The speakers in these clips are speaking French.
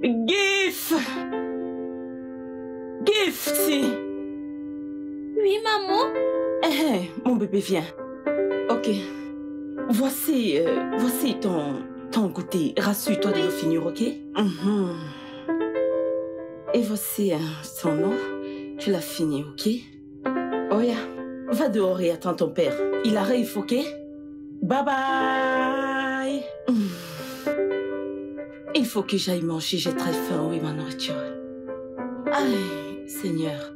Gif! Gifty! Oui, maman? Mon bébé, viens. Ok. Voici ton goûter. Rassure-toi de le finir, ok? Et voici son eau. Tu l'as fini, ok? Oya, va dehors et attends ton père. Il arrive, ok? Bye bye! Il faut que j'aille manger, j'ai très faim, oui, ma nourriture. Aïe, Seigneur.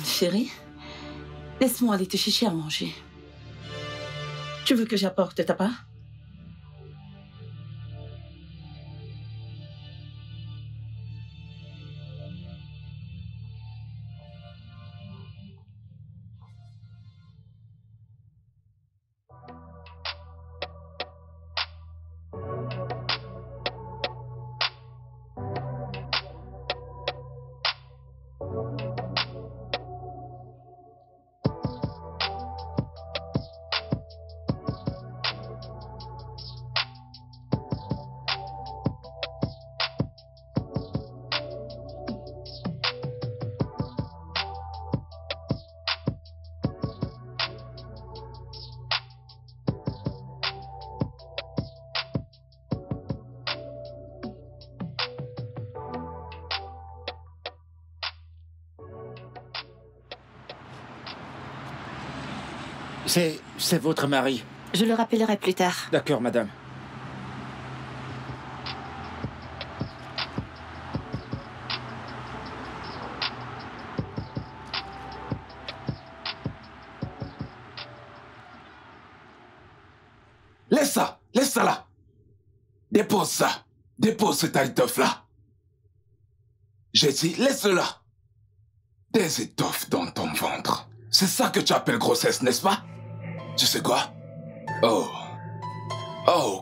Chérie, laisse-moi aller te chercher à manger. Tu veux que j'apporte ta part? C'est votre mari. Je le rappellerai plus tard. D'accord, madame. Laisse ça là. Dépose ça. Dépose cette étoffe-là. J'ai dit, laisse-le là. Des étoffes dans ton ventre. C'est ça que tu appelles grossesse, n'est-ce pas? Tu sais quoi? Oh,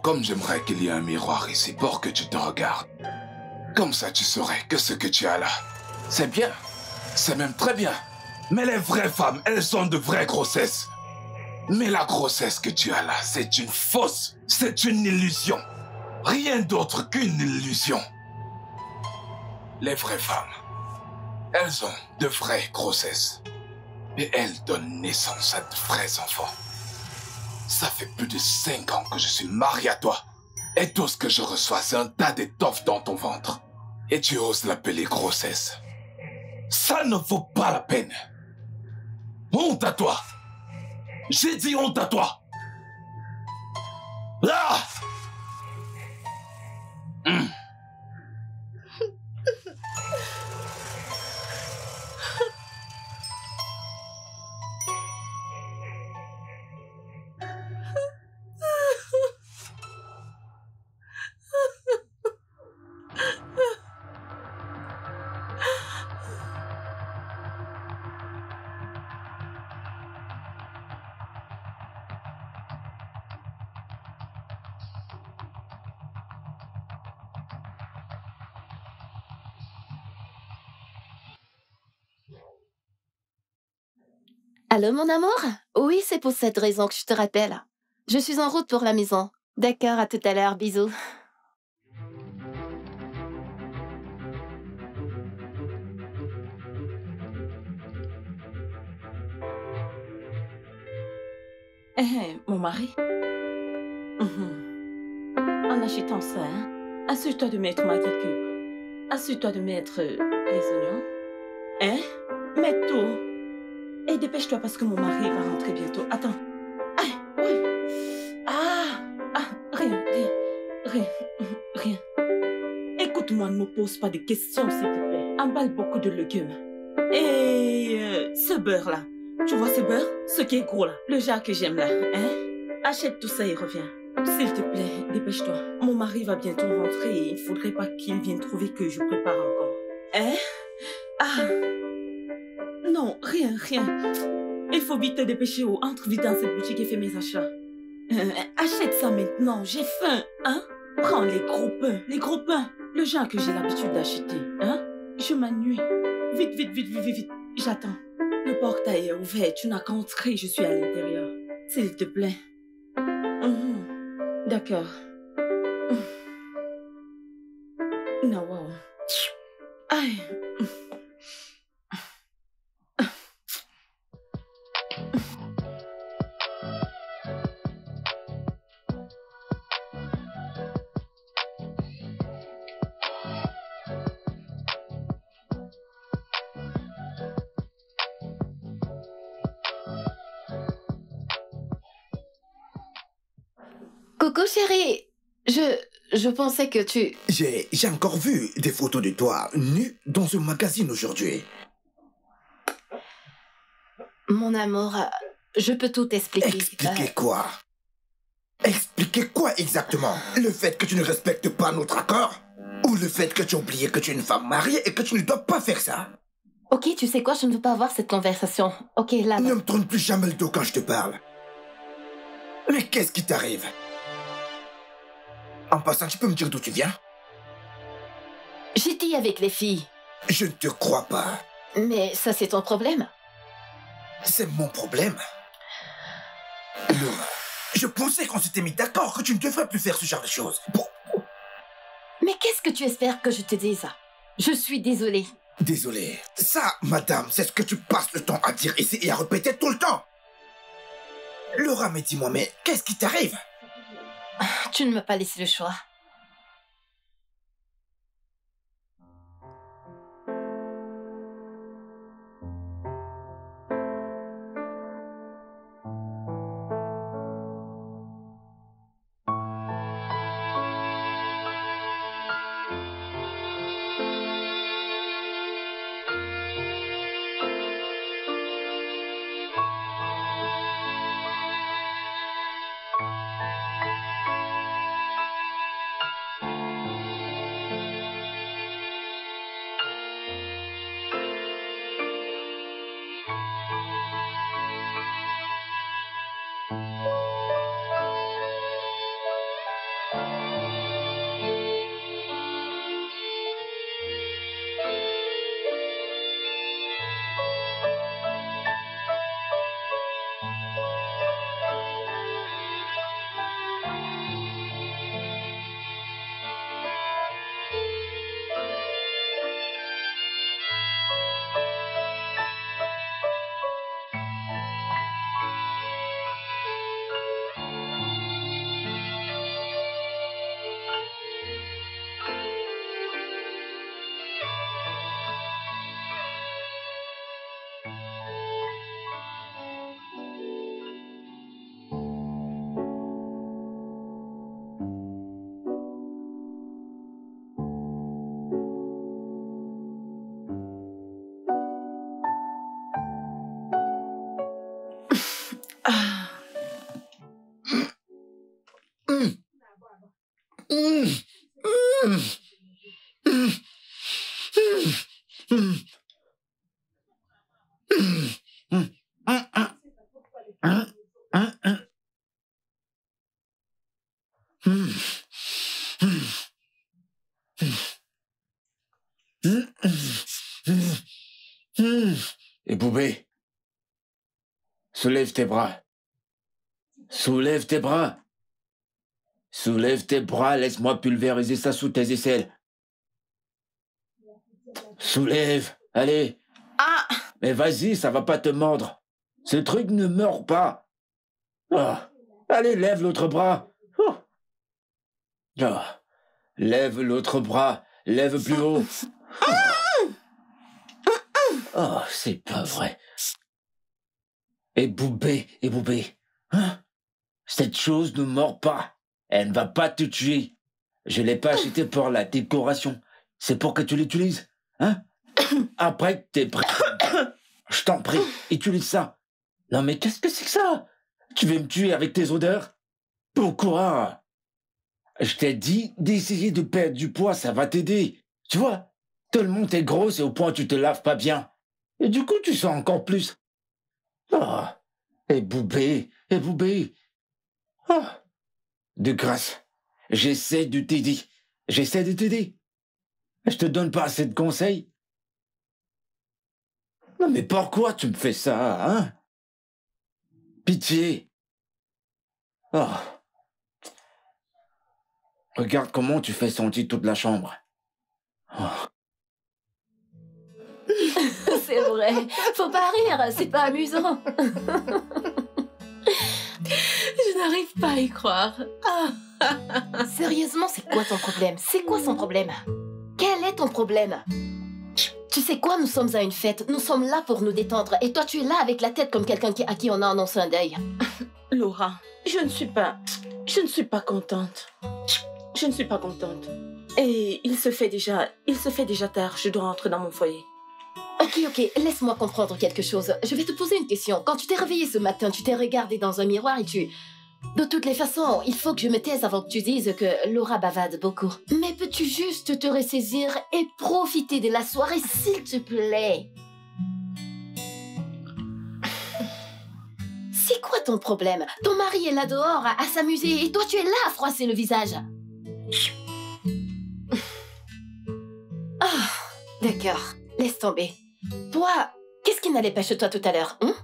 comme j'aimerais qu'il y ait un miroir ici pour que tu te regardes. Comme ça, tu saurais que ce que tu as là, c'est bien. C'est même très bien. Mais les vraies femmes, elles ont de vraies grossesses. Mais la grossesse que tu as là, c'est une fausse. C'est une illusion. Rien d'autre qu'une illusion. Les vraies femmes, elles ont de vraies grossesses. Et elles donnent naissance à de vrais enfants. Ça fait plus de 5 ans que je suis marié à toi. Et tout ce que je reçois, c'est un tas d'étoffes dans ton ventre. Et tu oses l'appeler grossesse. Ça ne vaut pas la peine. Honte à toi. J'ai dit honte à toi. Ah! Allô, mon amour? Oui, c'est pour cette raison que je te rappelle. Je suis en route pour la maison. D'accord, à tout à l'heure, bisous. Mon mari. En achetant ça, hein, assure-toi de mettre ma cube. Assure-toi de mettre les oignons. Hein? Mets tout. Et dépêche-toi parce que mon mari va rentrer bientôt. Attends. Ah, oui. Rien. Écoute-moi, ne me pose pas de questions, s'il te plaît. Emballe beaucoup de légumes. Et ce beurre-là. Tu vois ce beurre? Ce qui est gros là. Le genre que j'aime là. Hein? Achète tout ça et reviens. S'il te plaît, dépêche-toi. Mon mari va bientôt rentrer et il faudrait pas qu'il vienne trouver que je prépare encore. Hein? Ah! Non, rien. Il faut vite te dépêcher ou entre vite dans cette boutique et fais mes achats. Achète ça maintenant, j'ai faim, hein? Prends les gros pains. Le genre que j'ai l'habitude d'acheter, hein? Je m'ennuie. Vite. J'attends. Le portail est ouvert, tu n'as qu'à entrer, je suis à l'intérieur. S'il te plaît. D'accord. Non, wow. Aïe. Coucou, chérie. Je pensais que tu... J'ai encore vu des photos de toi nue dans un magazine aujourd'hui. Mon amour, je peux tout expliquer. Expliquer quoi? Expliquer quoi exactement? Le fait que tu ne respectes pas notre accord? Ou le fait que tu as oublié que tu es une femme mariée et que tu ne dois pas faire ça? Ok, tu sais quoi, je ne veux pas avoir cette conversation. Ok, là... Ne me tourne plus jamais le dos quand je te parle. Mais qu'est-ce qui t'arrive? En passant, tu peux me dire d'où tu viens? J'ai dit avec les filles. Je ne te crois pas. Mais ça, c'est ton problème. C'est mon problème. Laura, je pensais qu'on s'était mis d'accord que tu ne devrais plus faire ce genre de choses. Bon. Mais qu'est-ce que tu espères que je te dise? Je suis désolée. Désolé. Ça, madame, c'est ce que tu passes le temps à dire ici et à répéter tout le temps. Laura, mais dis-moi, mais qu'est-ce qui t'arrive? Tu ne m'as pas laissé le choix. Et Boubé? Soulève tes bras. Soulève tes bras. Soulève tes bras, laisse-moi pulvériser ça sous tes aisselles. Soulève, allez. Ah! Mais vas-y, ça va pas te mordre. Ce truc ne meurt pas. Oh. Allez, lève l'autre bras. Oh. Oh. Lève l'autre bras. Lève plus haut. Oh, c'est pas vrai. Et Boubé. Hein? Cette chose ne mord pas. Elle ne va pas te tuer. Je l'ai pas acheté pour la décoration. C'est pour que tu l'utilises. Hein? Après que t'es prêt. Je t'en prie, utilise ça. Non mais qu'est-ce que c'est que ça? Tu veux me tuer avec tes odeurs? Pourquoi? Je t'ai dit d'essayer de perdre du poids, ça va t'aider. Tu vois? Tout le monde est grosse et au point où tu te laves pas bien. Et du coup, tu sens encore plus. Oh, et Boubé. Oh, de grâce, j'essaie de t'aider. Je te donne pas assez de conseils. Non mais pourquoi tu me fais ça, hein? Pitié. Oh. Regarde comment tu fais sentir toute la chambre. Oh. C'est vrai. Faut pas rire, c'est pas amusant. Je n'arrive pas à y croire. Sérieusement, c'est quoi ton problème? C'est quoi son problème? Quel est ton problème? Tu sais quoi, nous sommes à une fête. Nous sommes là pour nous détendre. Et toi, tu es là avec la tête comme quelqu'un à qui on a annoncé un deuil. Laura, je ne suis pas contente. Je ne suis pas contente. Et il se fait déjà tard. Je dois rentrer dans mon foyer. Ok, laisse-moi comprendre quelque chose. Je vais te poser une question. Quand tu t'es réveillée ce matin, tu t'es regardée dans un miroir et tu... De toutes les façons, il faut que je me taise avant que tu dises que Laura bavade beaucoup. Mais peux-tu juste te ressaisir et profiter de la soirée, s'il te plaît? C'est quoi ton problème? Ton mari est là dehors à s'amuser et toi tu es là à froisser le visage. Ah, d'accord, laisse tomber. Toi, qu'est-ce qui n'allait pas chez toi tout à l'heure, hein?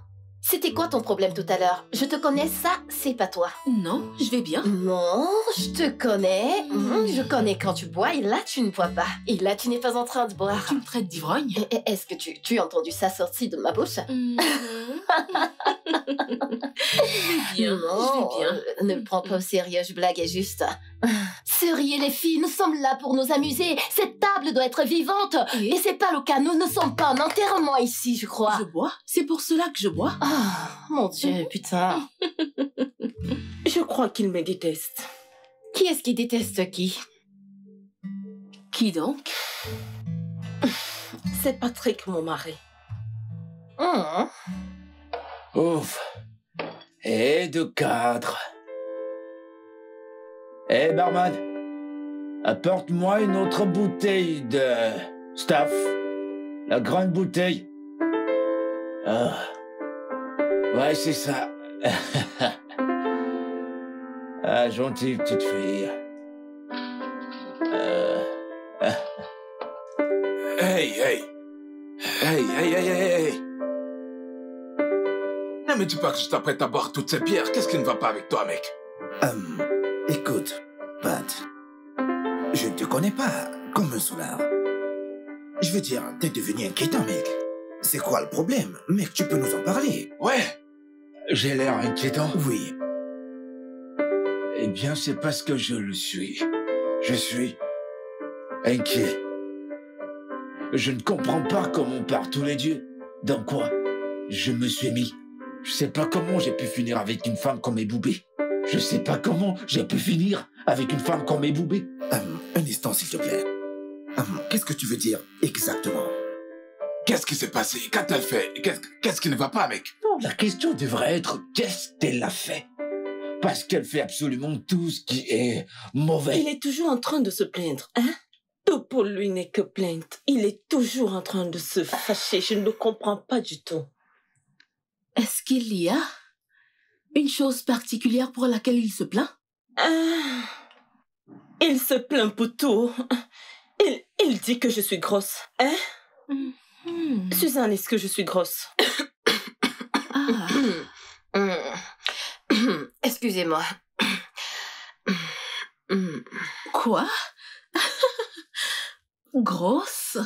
C'était quoi ton problème tout à l'heure? Je te connais, ça, c'est pas toi. Non, je vais bien. Non, je te connais. Je connais quand tu bois et là, tu ne bois pas. Et là, tu n'es pas en train de boire. Tu me traites d'ivrogne? Est-ce que tu as entendu ça sortir de ma bouche? Je vais bien. Ne me prends pas au sérieux, je blaguais juste. Sérieux les filles, nous sommes là pour nous amuser. Cette table doit être vivante. Et c'est pas le cas, nous ne sommes pas en enterrement ici, je crois. Je bois? C'est pour cela que je bois? Ah, mon Dieu, putain. Je crois qu'il me déteste. Qui est-ce qui déteste qui? Qui donc? C'est Patrick, mon mari. Ouf. Et de 4. Hé, barman, apporte-moi une autre bouteille de staff. La grande bouteille. Ah. Ouais, c'est ça. Ah, gentille petite fille. Hey. Ne me dis pas que je t'apprête à boire toutes ces bières. Qu'est-ce qui ne va pas avec toi, mec? Écoute, Pat, je ne te connais pas comme un soulard. Je veux dire, t'es devenu inquiétant, mec. C'est quoi le problème? Mec, tu peux nous en parler. Ouais. J'ai l'air inquiétant. Oui. Eh bien, c'est parce que je le suis. Je suis inquiet. Je ne comprends pas comment part tous les dieux. Dans quoi je me suis mis. Je sais pas comment j'ai pu finir avec une femme comme Boubé. Je sais pas comment j'ai pu finir avec une femme comme Boubé. Un instant, s'il te plaît. Qu'est-ce que tu veux dire exactement? Qu'est-ce qui s'est passé? Qu'a-t-elle fait? Qu'est-ce qui ne va pas, mec? Non, la question devrait être qu'est-ce qu'elle a fait? Parce qu'elle fait absolument tout ce qui est mauvais. Il est toujours en train de se plaindre, hein? Tout pour lui n'est que plainte. Il est toujours en train de se fâcher. Je ne le comprends pas du tout. Est-ce qu'il y a une chose particulière pour laquelle il se plaint? Il se plaint pour tout. Il dit que je suis grosse. Hein? Suzanne, est-ce que je suis grosse? Excusez-moi. Quoi? Grosse?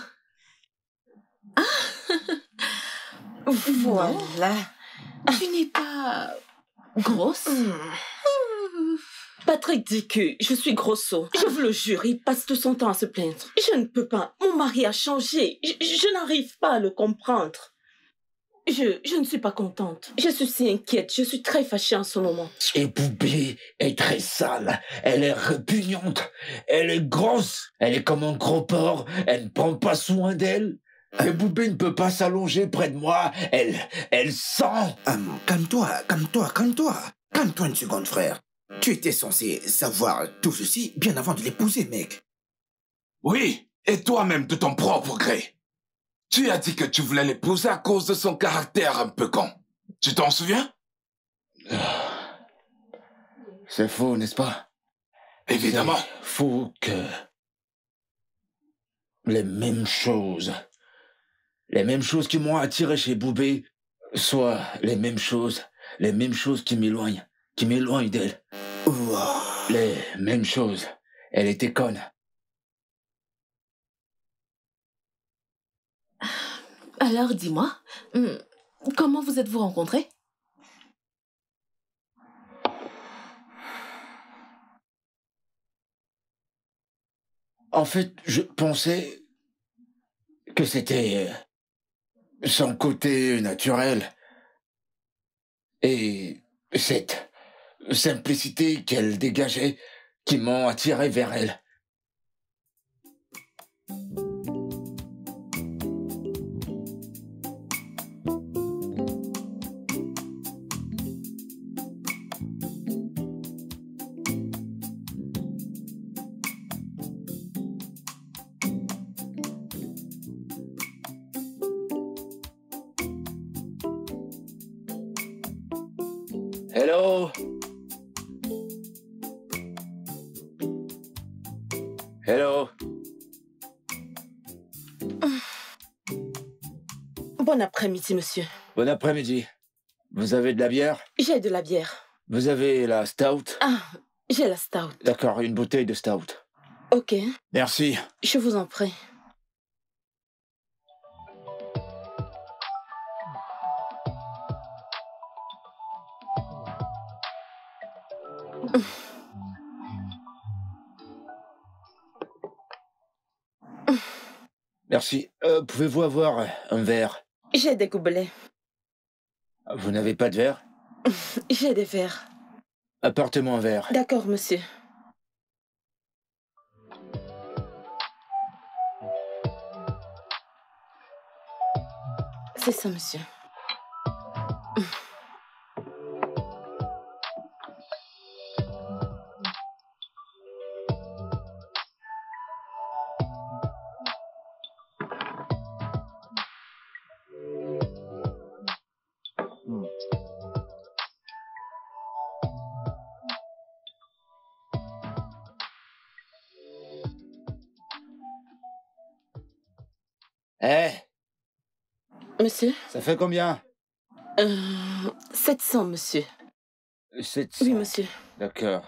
Voilà. Tu n'es pas grosse? Patrick dit que je suis grosso. Je vous le jure, il passe tout son temps à se plaindre. Je ne peux pas. Mon mari a changé. Je n'arrive pas à le comprendre. Je ne suis pas contente. Je suis si inquiète. Je suis très fâchée en ce moment. Et Boubé est très sale. Elle est répugnante. Elle est grosse. Elle est comme un gros porc. Elle ne prend pas soin d'elle. Et Boubé ne peut pas s'allonger près de moi. Elle sent. Calme-toi. Calme-toi une seconde, frère. Tu étais censé savoir tout ceci bien avant de l'épouser, mec. Oui, et toi-même de ton propre gré. Tu as dit que tu voulais l'épouser à cause de son caractère un peu con. Tu t'en souviens? C'est faux, n'est-ce pas? Évidemment. C'est faux que les mêmes choses qui m'ont attiré chez Boubé soient les mêmes choses qui m'éloignent d'elle. Wow. Les mêmes choses. Elle était conne. Alors dis-moi, comment vous êtes-vous rencontrés? En fait, je pensais que c'était son côté naturel et cette simplicité qu'elle dégageait qui m'ont attiré vers elle. Hello. Hello. Bon après-midi, monsieur. Bon après-midi. Vous avez de la bière? J'ai de la bière. Vous avez la stout? Ah, j'ai la stout. D'accord, une bouteille de stout. Ok, Merci. je vous en prie. Merci. Pouvez-vous avoir un verre? J'ai des gobelets. Vous n'avez pas de verre? J'ai des verres. Apportez-moi un verre. D'accord, monsieur. C'est ça, monsieur. Eh, Monsieur? ça fait combien? 700, monsieur. 700. Oui, monsieur. D'accord.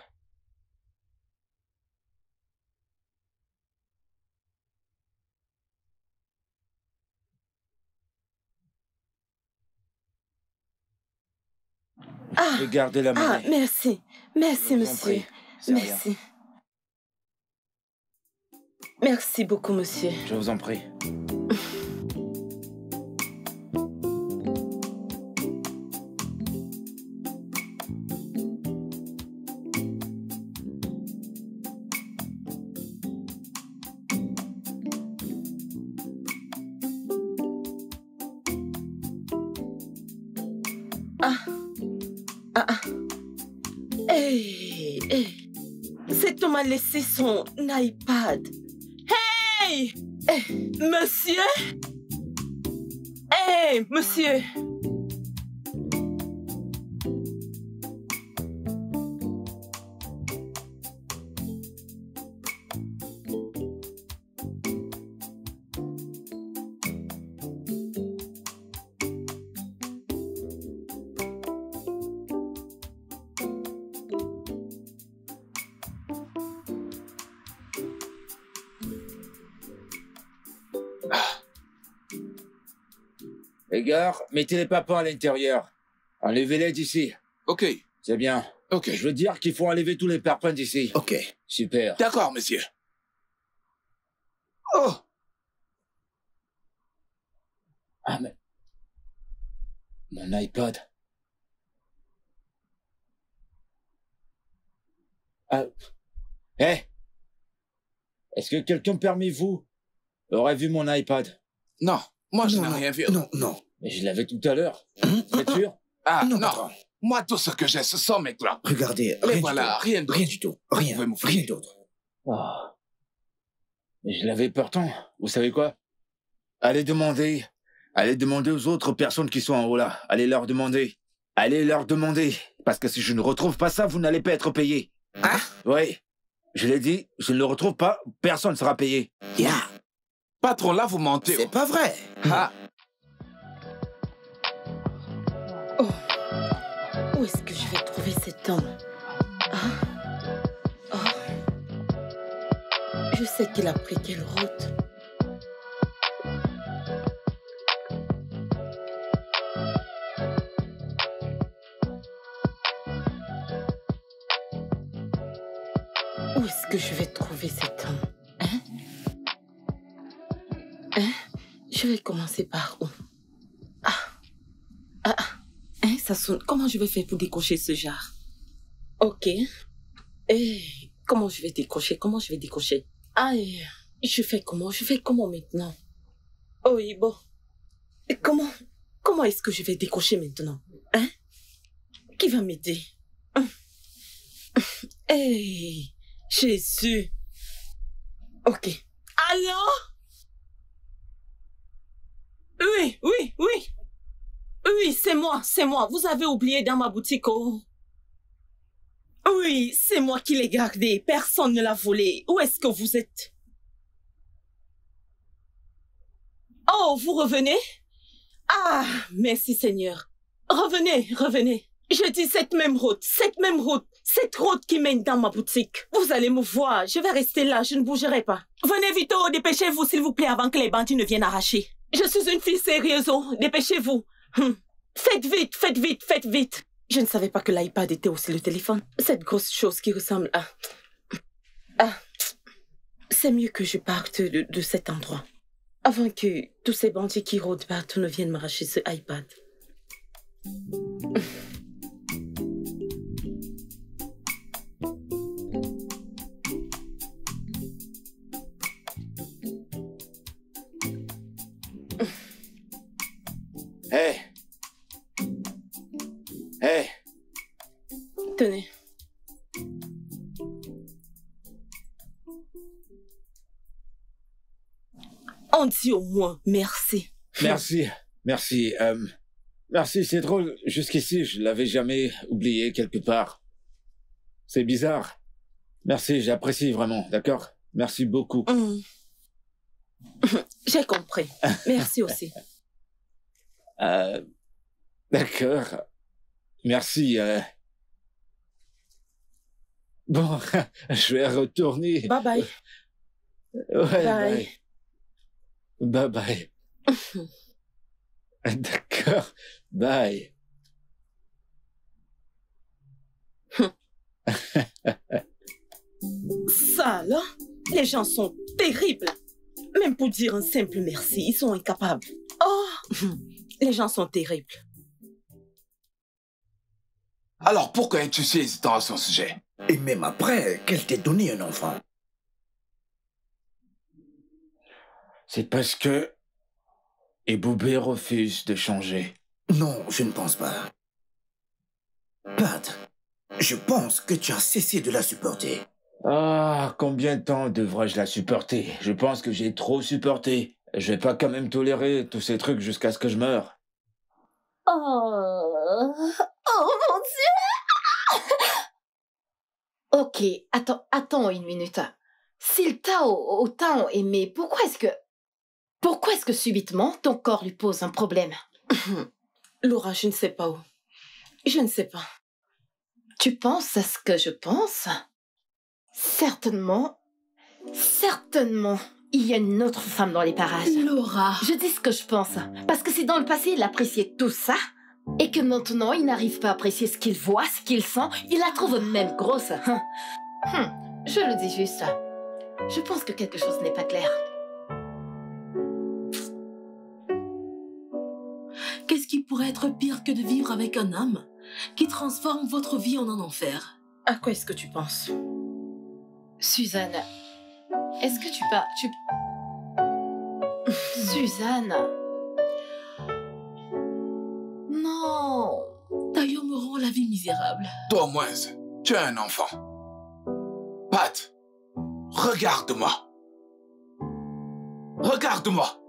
Ah, Je vais garder la monnaie. merci. Merci, Je vous en monsieur. prie. C'est rien. Merci. Merci beaucoup, monsieur. Je vous en prie. Hey, hey. Cet homme a laissé son iPad. Hey! Hey, monsieur? Hey, monsieur! Les gars, mettez les papas à l'intérieur. Enlevez-les d'ici. Ok, C'est bien. ok. Je veux dire qu'il faut enlever tous les parpaings d'ici. Ok. Super. D'accord, monsieur. Oh, Ah, mais... Mon iPod. Ah... Hé! Est-ce que quelqu'un parmi vous aurait vu mon iPad? non, moi je Non, n'ai non, rien vu. Non, non. Mais je l'avais tout à l'heure. Vous êtes sûr? Ah, Non, non. patron. Moi, tout ce que j'ai, ce sont mes clopes. Regardez, Mais rien voilà, du tout. rien d'autre. Rien du tout. Vous Rien. pouvez m'ouvrir. Rien d'autre. Ah. Mais je l'avais pourtant. Vous savez quoi? Allez demander aux autres personnes qui sont en haut là. Allez leur demander. Allez leur demander. Parce que si je ne retrouve pas ça, vous n'allez pas être payé. Ah, Oui. Je l'ai dit, je ne le retrouve pas, personne ne sera payé. yeah. Patron, là, vous mentez. C'est pas vrai. Ah, Oh, où est-ce que je vais trouver cet homme? Ah, oh. Je sais qu'il a pris quelle route. Où est-ce que je vais trouver cet homme? Hein? Je vais commencer par où? Hein, ça sonne. Comment je vais faire pour décrocher ce jar? Ok. Comment je vais décrocher? Ah, je fais comment maintenant? Oh oui, bon. Et comment est-ce que je vais décrocher maintenant? Hein? Qui va m'aider? Hey, Jésus. Ok. Allô? Oui. Oui, c'est moi. Vous avez oublié dans ma boutique, oh. Oui, c'est moi qui l'ai gardé. Personne ne l'a volé. Où est-ce que vous êtes? Oh, vous revenez? Ah, merci Seigneur. Revenez. Je dis cette route qui mène dans ma boutique. Vous allez me voir, je vais rester là, je ne bougerai pas. Venez vite, oh, dépêchez-vous s'il vous plaît avant que les bandits ne viennent arracher. Je suis une fille sérieuse, oh, dépêchez-vous. Faites vite. Je ne savais pas que l'iPad était aussi le téléphone. Cette grosse chose qui ressemble à... Ah, c'est mieux que je parte de cet endroit. Avant que tous ces bandits qui rôdent partout ne viennent m'arracher ce iPad. Hé! Tenez. On dit au moins merci. Merci. Merci, c'est drôle. Jusqu'ici, je l'avais jamais oublié quelque part. C'est bizarre. Merci, j'apprécie vraiment, d'accord? Merci beaucoup. J'ai compris. Merci aussi. D'accord. Merci. Bon, je vais retourner. Bye bye. Ouais, bye. Bye. D'accord. Bye. Ça, là, les gens sont terribles. Même pour dire un simple merci, ils sont incapables. Oh, les gens sont terribles. alors pourquoi es-tu si hésitant à son sujet? Et même après, qu'elle t'ait donné un enfant. C'est parce que Eboubé refuse de changer. Non, je ne pense pas. Pat, je pense que tu as cessé de la supporter. Ah, combien de temps devrais-je la supporter? Je pense que j'ai trop supporté. Je vais pas quand même tolérer tous ces trucs jusqu'à ce que je meure. Oh mon Dieu! Ok, attends une minute. S'il t'a autant aimé, pourquoi est-ce que subitement ton corps lui pose un problème? Laura, je ne sais pas où. Je ne sais pas. Tu penses à ce que je pense? Certainement, il y a une autre femme dans les parages. Laura. Je dis ce que je pense. Parce que si dans le passé, il appréciait tout ça, et que maintenant, il n'arrive pas à apprécier ce qu'il voit, ce qu'il sent, il la trouve même grosse. Je le dis juste. Je pense que quelque chose n'est pas clair. Qu'est-ce qui pourrait être pire que de vivre avec un homme qui transforme votre vie en un enfer? À quoi est-ce que tu penses? Suzanne, est-ce que tu... Suzanne... Non... Tayo me rend la vie misérable. Toi, moins, tu es un enfant. Pat, regarde-moi. Regarde-moi.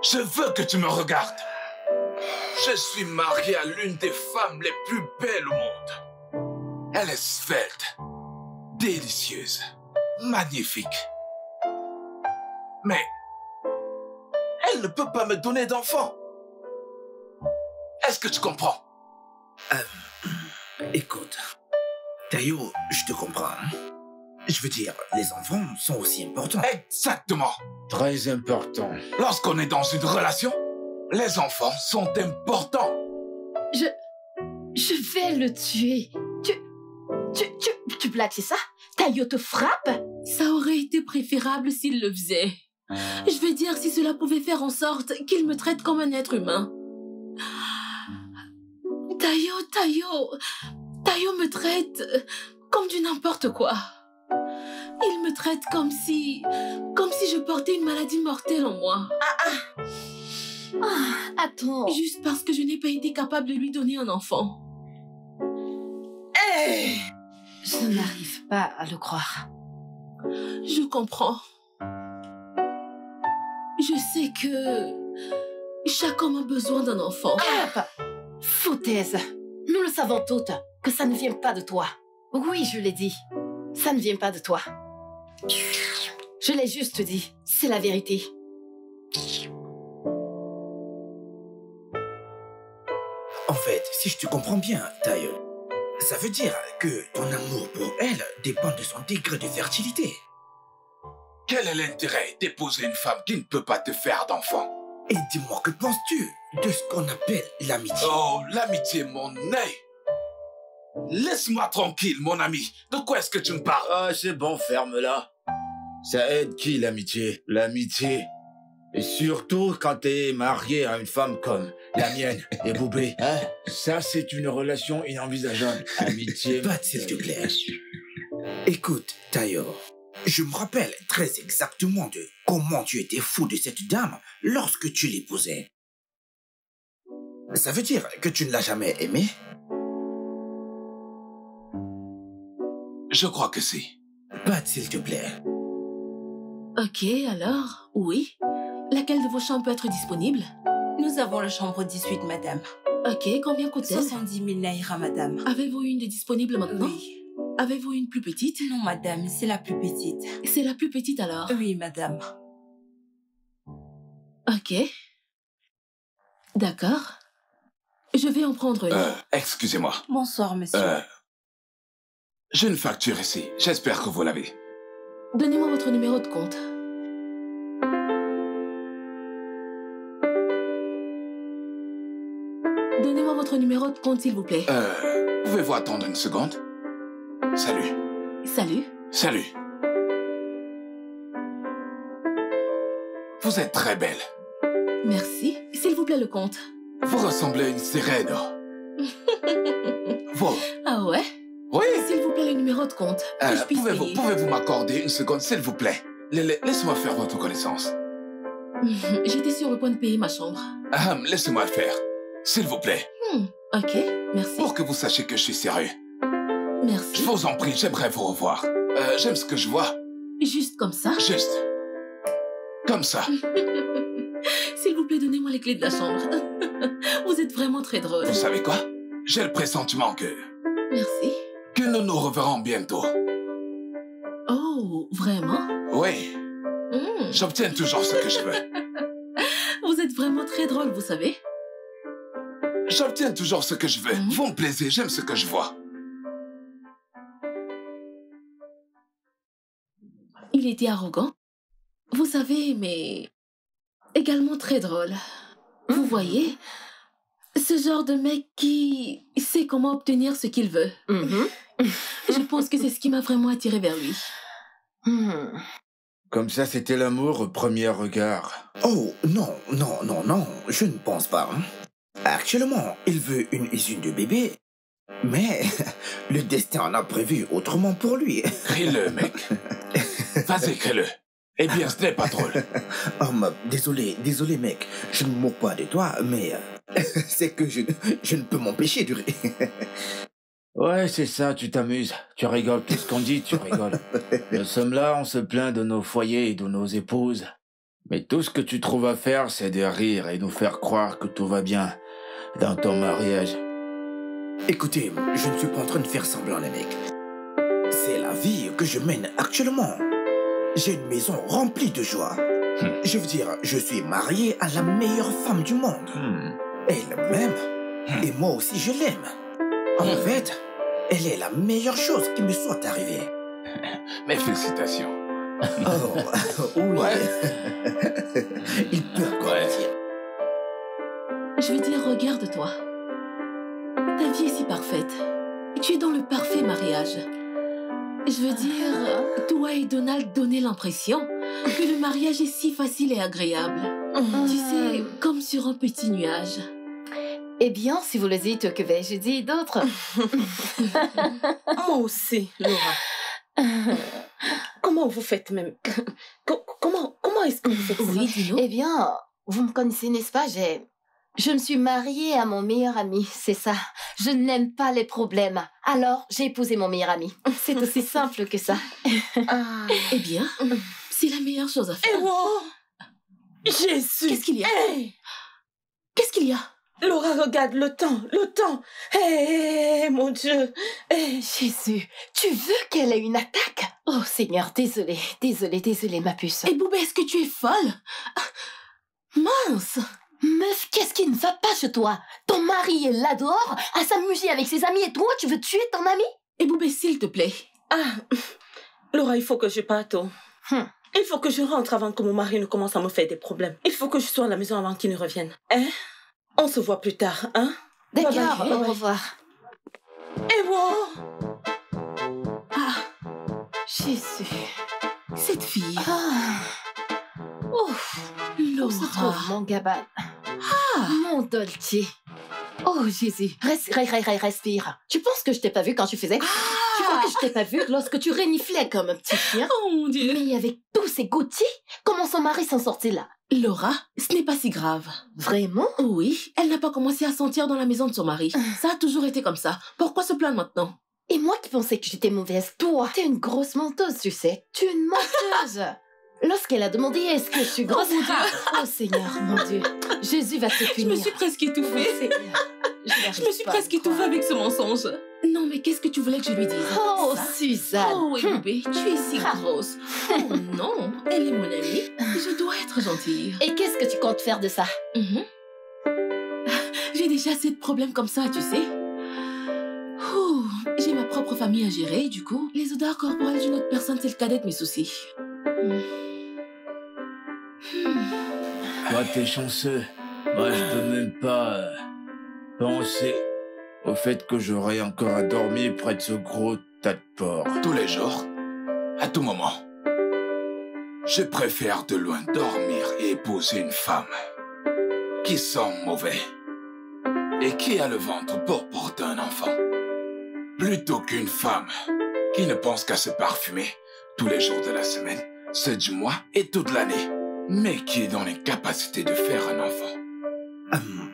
Je veux que tu me regardes. Je suis marié à l'une des femmes les plus belles au monde. Elle est svelte, délicieuse, magnifique. Mais elle ne peut pas me donner d'enfant. Est-ce que tu comprends? Écoute, Tayo, je te comprends. Je veux dire, les enfants sont aussi importants. Exactement. Très important. Lorsqu'on est dans une relation, les enfants sont importants. Je vais le tuer. Tu blagues, c'est ça? Tayo te frappe? Ça aurait été préférable s'il le faisait. Je veux dire, si cela pouvait faire en sorte qu'il me traite comme un être humain. Tayo me traite comme du n'importe quoi. Il me traite comme si je portais une maladie mortelle en moi. Attends. Juste parce que je n'ai pas été capable de lui donner un enfant. Je n'arrive pas à le croire. Je comprends. Je sais que chaque homme a besoin d'un enfant. Foutaise. Nous le savons toutes, que ça ne vient pas de toi. Oui, je l'ai dit. Ça ne vient pas de toi. Je l'ai juste dit. C'est la vérité. En fait, si je te comprends bien, Tayo, ça veut dire que ton amour pour elle dépend de son degré de fertilité. Quel est l'intérêt d'épouser une femme qui ne peut pas te faire d'enfant? Et dis-moi, que penses-tu de ce qu'on appelle l'amitié? Oh, l'amitié, mon nez. Laisse-moi tranquille, mon ami. De quoi est-ce que tu me parles? Ah, c'est bon, ferme-la. Ça aide qui, l'amitié? L'amitié. Et surtout quand t'es marié à une femme comme la mienne et Boubé. Hein? Ça, c'est une relation inenvisageable. Amitié. Pat, s'il te plaît. Écoute, Tayo, je me rappelle très exactement de comment tu étais fou de cette dame lorsque tu l'épousais. Ça veut dire que tu ne l'as jamais aimée? Je crois que si. Pat, s'il te plaît. Ok, alors, oui. Laquelle de vos chambres peut être disponible? Nous avons la chambre 18, madame. Ok, combien coûte-t-elle? 70 000 naira, madame. Avez-vous une de disponible maintenant? Oui. Avez-vous une plus petite? Non, madame, c'est la plus petite. C'est la plus petite alors? Oui, madame. Ok. D'accord. Je vais en prendre une. Excusez-moi. Bonsoir, monsieur. J'ai une facture ici. J'espère que vous l'avez. Donnez-moi votre numéro de compte. Donnez-moi votre numéro de compte, s'il vous plaît. Pouvez-vous attendre une seconde? Salut. Salut. Salut. Vous êtes très belle. Merci. S'il vous plaît, le compte. Vous ressemblez à une sirène. Vous. Ah ouais? Oui. S'il vous plaît, le numéro de compte. Que je puisse payer. Pouvez-vous m'accorder une seconde, s'il vous plaît? Laissez-moi faire votre connaissance. J'étais sur le point de payer ma chambre. Laissez-moi le faire. S'il vous plaît. Ok, merci. Pour que vous sachiez que je suis sérieux. Merci. Je vous en prie, j'aimerais vous revoir. J'aime ce que je vois. Juste comme ça? Juste. Comme ça. S'il vous plaît, donnez-moi les clés de la chambre. Vous êtes vraiment très drôle. Vous savez quoi? J'ai le pressentiment que Merci. nous nous reverrons bientôt. Oh, vraiment? Oui. J'obtiens toujours ce que je veux. Vous êtes vraiment très drôle, vous savez. J'obtiens toujours ce que je veux. Vous me plaisez, j'aime ce que je vois. Il était arrogant, vous savez, mais également très drôle. Vous voyez, ce genre de mec qui sait comment obtenir ce qu'il veut. Je pense que c'est ce qui m'a vraiment attiré vers lui. Comme ça, c'était l'amour au premier regard. Oh, non, non, non, non, je ne pense pas. Actuellement, il veut une usine de bébé, mais le destin en a prévu autrement pour lui. Crie-le, mec. Vas-y, crie-le. Eh bien, ce n'est pas drôle. Oh, désolé, mec. Je ne me moque pas de toi, mais c'est que je ne peux m'empêcher de rire. Ouais, c'est ça, tu t'amuses. Tu rigoles, tout ce qu'on dit, tu rigoles. Nous sommes là, on se plaint de nos foyers et de nos épouses. Mais tout ce que tu trouves à faire, c'est de rire et nous faire croire que tout va bien dans ton mariage. Écoutez, je ne suis pas en train de faire semblant, les mecs. C'est la vie que je mène actuellement. J'ai une maison remplie de joie. Je veux dire, je suis marié à la meilleure femme du monde. Elle m'aime, et moi aussi je l'aime. En fait, elle est la meilleure chose qui me soit arrivée. Mes félicitations. Oh, oui. Ouais. Il peut encore dire. Je veux dire, regarde-toi. Ta vie est si parfaite. Tu es dans le parfait mariage. Je veux dire, toi et Donald donnaient l'impression que le mariage est si facile et agréable. Tu sais, comme sur un petit nuage. Eh bien, si vous le dites, que vais-je dire d'autre? Moi aussi, Laura. Comment vous faites même? Comment est-ce que vous faites ça? Oui, dis-nous. Eh bien, vous me connaissez, n'est-ce pas? Je me suis mariée à mon meilleur ami, c'est ça. Je n'aime pas les problèmes. Alors, j'ai épousé mon meilleur ami. C'est aussi simple que ça. Eh bien, c'est la meilleure chose à faire. Eh wow! Jésus! Qu'est-ce qu'il y a? Hey! Qu'est-ce qu'il y a? Laura, regarde le temps. Hey, mon Dieu. Hey. Jésus, tu veux qu'elle ait une attaque? Oh Seigneur, désolée, ma puce. Et Boubé, est-ce que tu es folle? Mince! Meuf, qu'est-ce qui ne va pas chez toi? Ton mari est là dehors, à s'amuser avec ses amis, et toi, tu veux tuer ton ami? Et Boubé, s'il te plaît. Laura, il faut que je parte. Il faut que je rentre avant que mon mari ne commence à me faire des problèmes. Il faut que je sois à la maison avant qu'il ne revienne. Hein? On se voit plus tard, hein? D'accord, Bye bye. au revoir. Et wow! Jésus. Cette fille. Où se trouve mon gabane? Mon Dolce. Oh Jésus, respire. Tu penses que je t'ai pas vu quand tu faisais? Tu crois que je t'ai pas vu lorsque tu reniflais comme un petit chien? Oh mon Dieu! Mais avec tous ces goûtiers, comment son mari s'en sortait là? Laura, ce n'est pas si grave. Vraiment? Oui, elle n'a pas commencé à sentir dans la maison de son mari. Ça a toujours été comme ça. Pourquoi se plaindre maintenant? Et moi qui pensais que j'étais mauvaise, toi, t'es une grosse menteuse, tu sais. Tu es une menteuse. Lorsqu'elle a demandé est-ce que je suis grosse, oh Seigneur, mon Dieu, Jésus va te punir. Je me suis presque étouffée. Oh, Seigneur, Je me suis presque étouffée avec ce mensonge. Non, mais qu'est-ce que tu voulais que je lui dise? Oh, Ça? Suzanne. Oh oui, bébé, tu es si grosse. Oh non, elle est mon amie. Je dois être gentille. Et qu'est-ce que tu comptes faire de ça? J'ai déjà assez de problèmes comme ça, tu sais. Ouh, j'ai ma propre famille à gérer, du coup, les odeurs corporelles d'une autre personne, c'est le cadet de mes soucis. Toi, t'es chanceux. Moi, je peux même pas penser au fait que j'aurais encore à dormir près de ce gros tas de porc. Tous les jours, à tout moment. Je préfère de loin dormir et épouser une femme qui sent mauvais et qui a le ventre pour porter un enfant, plutôt qu'une femme qui ne pense qu'à se parfumer tous les jours de la semaine, 7 du mois et toute l'année, mais qui est dans l'incapacité de faire un enfant.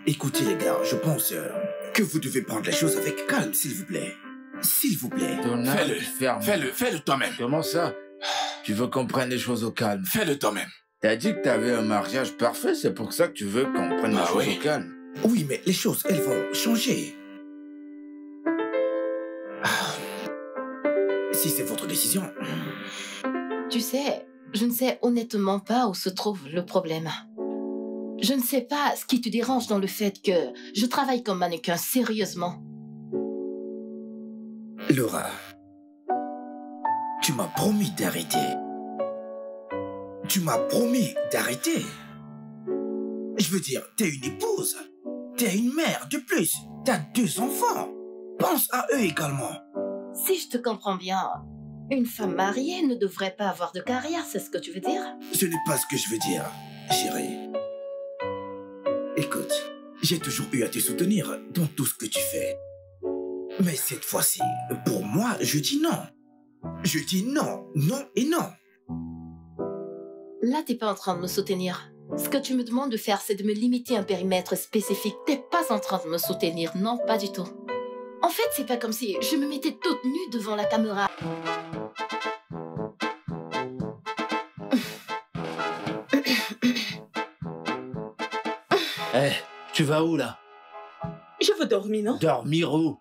Écoutez les gars, je pense que vous devez prendre les choses avec calme, s'il vous plaît. S'il vous plaît. Donald, Fais-le toi-même. Comment ça? Tu veux qu'on prenne les choses au calme? Fais-le toi-même. T'as dit que t'avais un mariage parfait, c'est pour ça que tu veux qu'on prenne les choses au calme. Oui, mais les choses, elles vont changer. Si c'est votre décision. Tu sais, je ne sais honnêtement pas où se trouve le problème. Je ne sais pas ce qui te dérange dans le fait que je travaille comme mannequin, sérieusement. Laura, tu m'as promis d'arrêter. Tu m'as promis d'arrêter. Je veux dire, t'es une épouse. T'es une mère de plus. T'as 2 enfants. Pense à eux également. Si je te comprends bien, une femme mariée ne devrait pas avoir de carrière, c'est ce que tu veux dire? Ce n'est pas ce que je veux dire, chérie. Écoute, j'ai toujours eu à te soutenir dans tout ce que tu fais. Mais cette fois-ci, pour moi, je dis non. Je dis non, non et non. Là, t'es pas en train de me soutenir. Ce que tu me demandes de faire, c'est de me limiter un périmètre spécifique. T'es pas en train de me soutenir, non, pas du tout. En fait, c'est pas comme si je me mettais toute nue devant la caméra. Eh, tu vas où, là? Je veux dormir, non? Dormir où?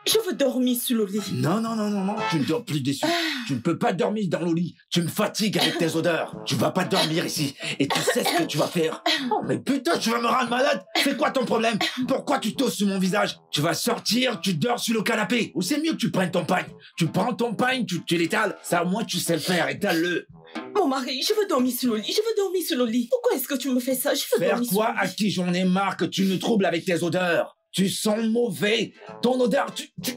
Je veux dormir sur le lit. Non, non, non, non, non, tu ne dors plus dessus. Tu ne peux pas dormir dans le lit. Tu me fatigues avec tes odeurs. Tu vas pas dormir ici. Et tu sais ce que tu vas faire. Oh, mais putain, tu vas me rendre malade. C'est quoi ton problème? Pourquoi tu tosses sur mon visage? Tu vas sortir, tu dors sur le canapé. Ou c'est mieux que tu prennes ton pagne. Tu prends ton pagne, tu l'étales. Ça, au moins, tu sais le faire. Étale-le. Mon mari, je veux dormir sur le lit. Je veux dormir sur le lit. Pourquoi est-ce que tu me fais ça? Je veux Faire dormir quoi? sur le À lit. qui j'en ai marre que tu me troubles avec tes odeurs? Tu sens mauvais. Ton odeur, tu sais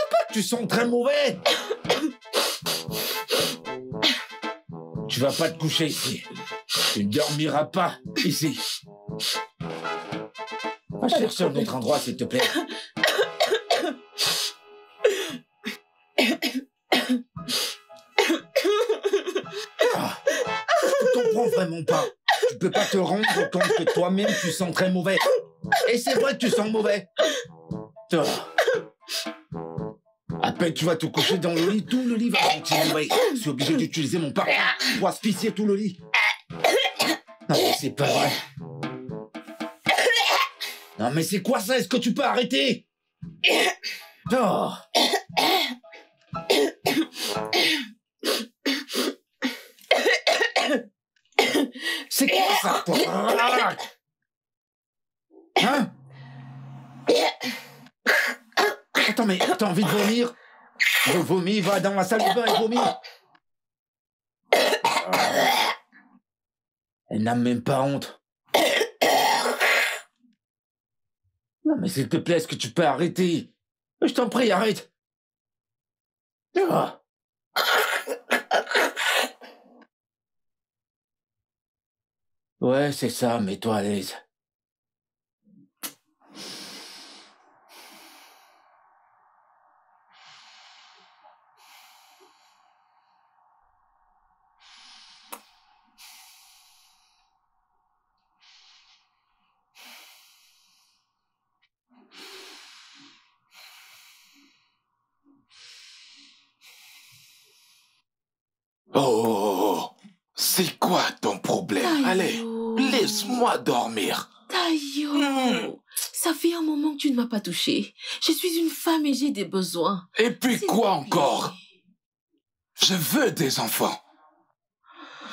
pas que tu sens très mauvais. Tu vas pas te coucher ici. Tu ne dormiras pas ici. Va chercher un autre endroit, s'il te plaît. Ah, je comprends vraiment pas. Tu peux pas te rendre compte que toi-même tu sens très mauvais. Et c'est vrai que tu sens mauvais. Ah. À peine tu vas te coucher dans le lit, tout le lit va sentir mauvais. Je suis obligé d'utiliser mon parfum pour asphyxier tout le lit. Non mais c'est pas vrai. Non mais c'est quoi ça? Est-ce que tu peux arrêter? Oh. C'est quoi ça, toi? Hein? Attends, mais t'as envie de vomir? Vomis, va dans la salle de bain et vomis. Elle n'a même pas honte. Non, mais s'il te plaît, est-ce que tu peux arrêter? Je t'en prie, arrête. Ah. Ouais, c'est ça, mets-toi à l'aise. Oh, c'est quoi ton problème? Tayo. Allez, laisse-moi dormir. Tayo, ça fait un moment que tu ne m'as pas touché. Je suis une femme et j'ai des besoins. Et puis S'il quoi te plaît. encore? Je veux des enfants.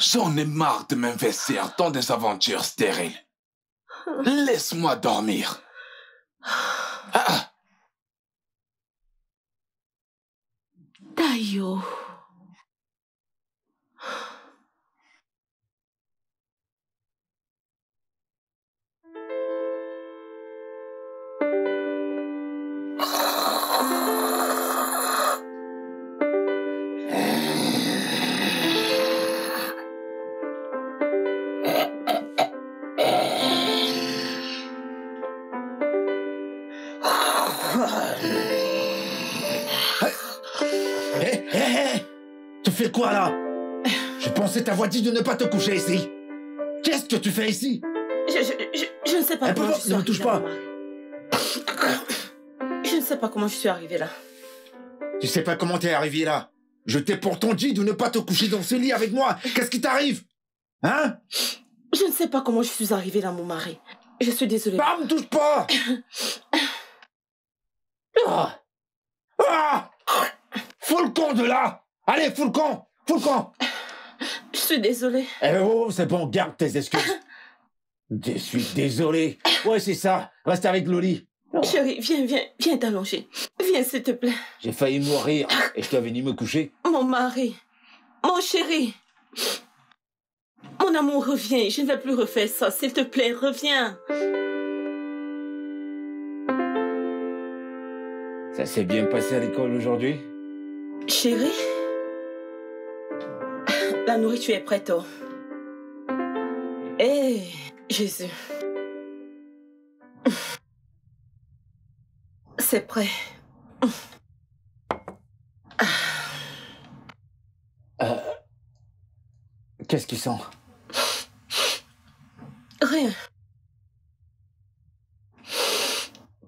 J'en ai marre de m'investir dans des aventures stériles. Laisse-moi dormir. Ah, Tayo. Tu fais quoi là? Je pensais t'avoir dit de ne pas te coucher ici. Qu'est-ce que tu fais ici? Je ne sais pas comment je suis ne me touche arrivée pas. là, mon mari. Je ne sais pas comment je suis arrivée là. Tu sais pas comment t'es arrivé là? Je t'ai pourtant dit de ne pas te coucher dans ce lit avec moi. Qu'est-ce qui t'arrive? Hein? Je ne sais pas comment je suis arrivée là, mon mari. Je suis désolée. Bah, me touche pas! Ah! Ah! Fous le camp de là! Allez, fous le camp! Fous le camp! Je suis désolée. Eh oh, c'est bon, garde tes excuses. Je suis désolé. Ouais, c'est ça. Reste avec Loli. Chérie, viens t'allonger. Viens, s'il te plaît. J'ai failli mourir et je dois venir me coucher. Mon mari. Mon chéri. Mon amour, reviens. Je ne vais plus refaire ça. S'il te plaît, reviens. Ça s'est bien passé à l'école aujourd'hui? Chérie, la nourriture est prête. Oh. Eh, Jésus. C'est prêt. Qu'est-ce qu'il sent? Rien.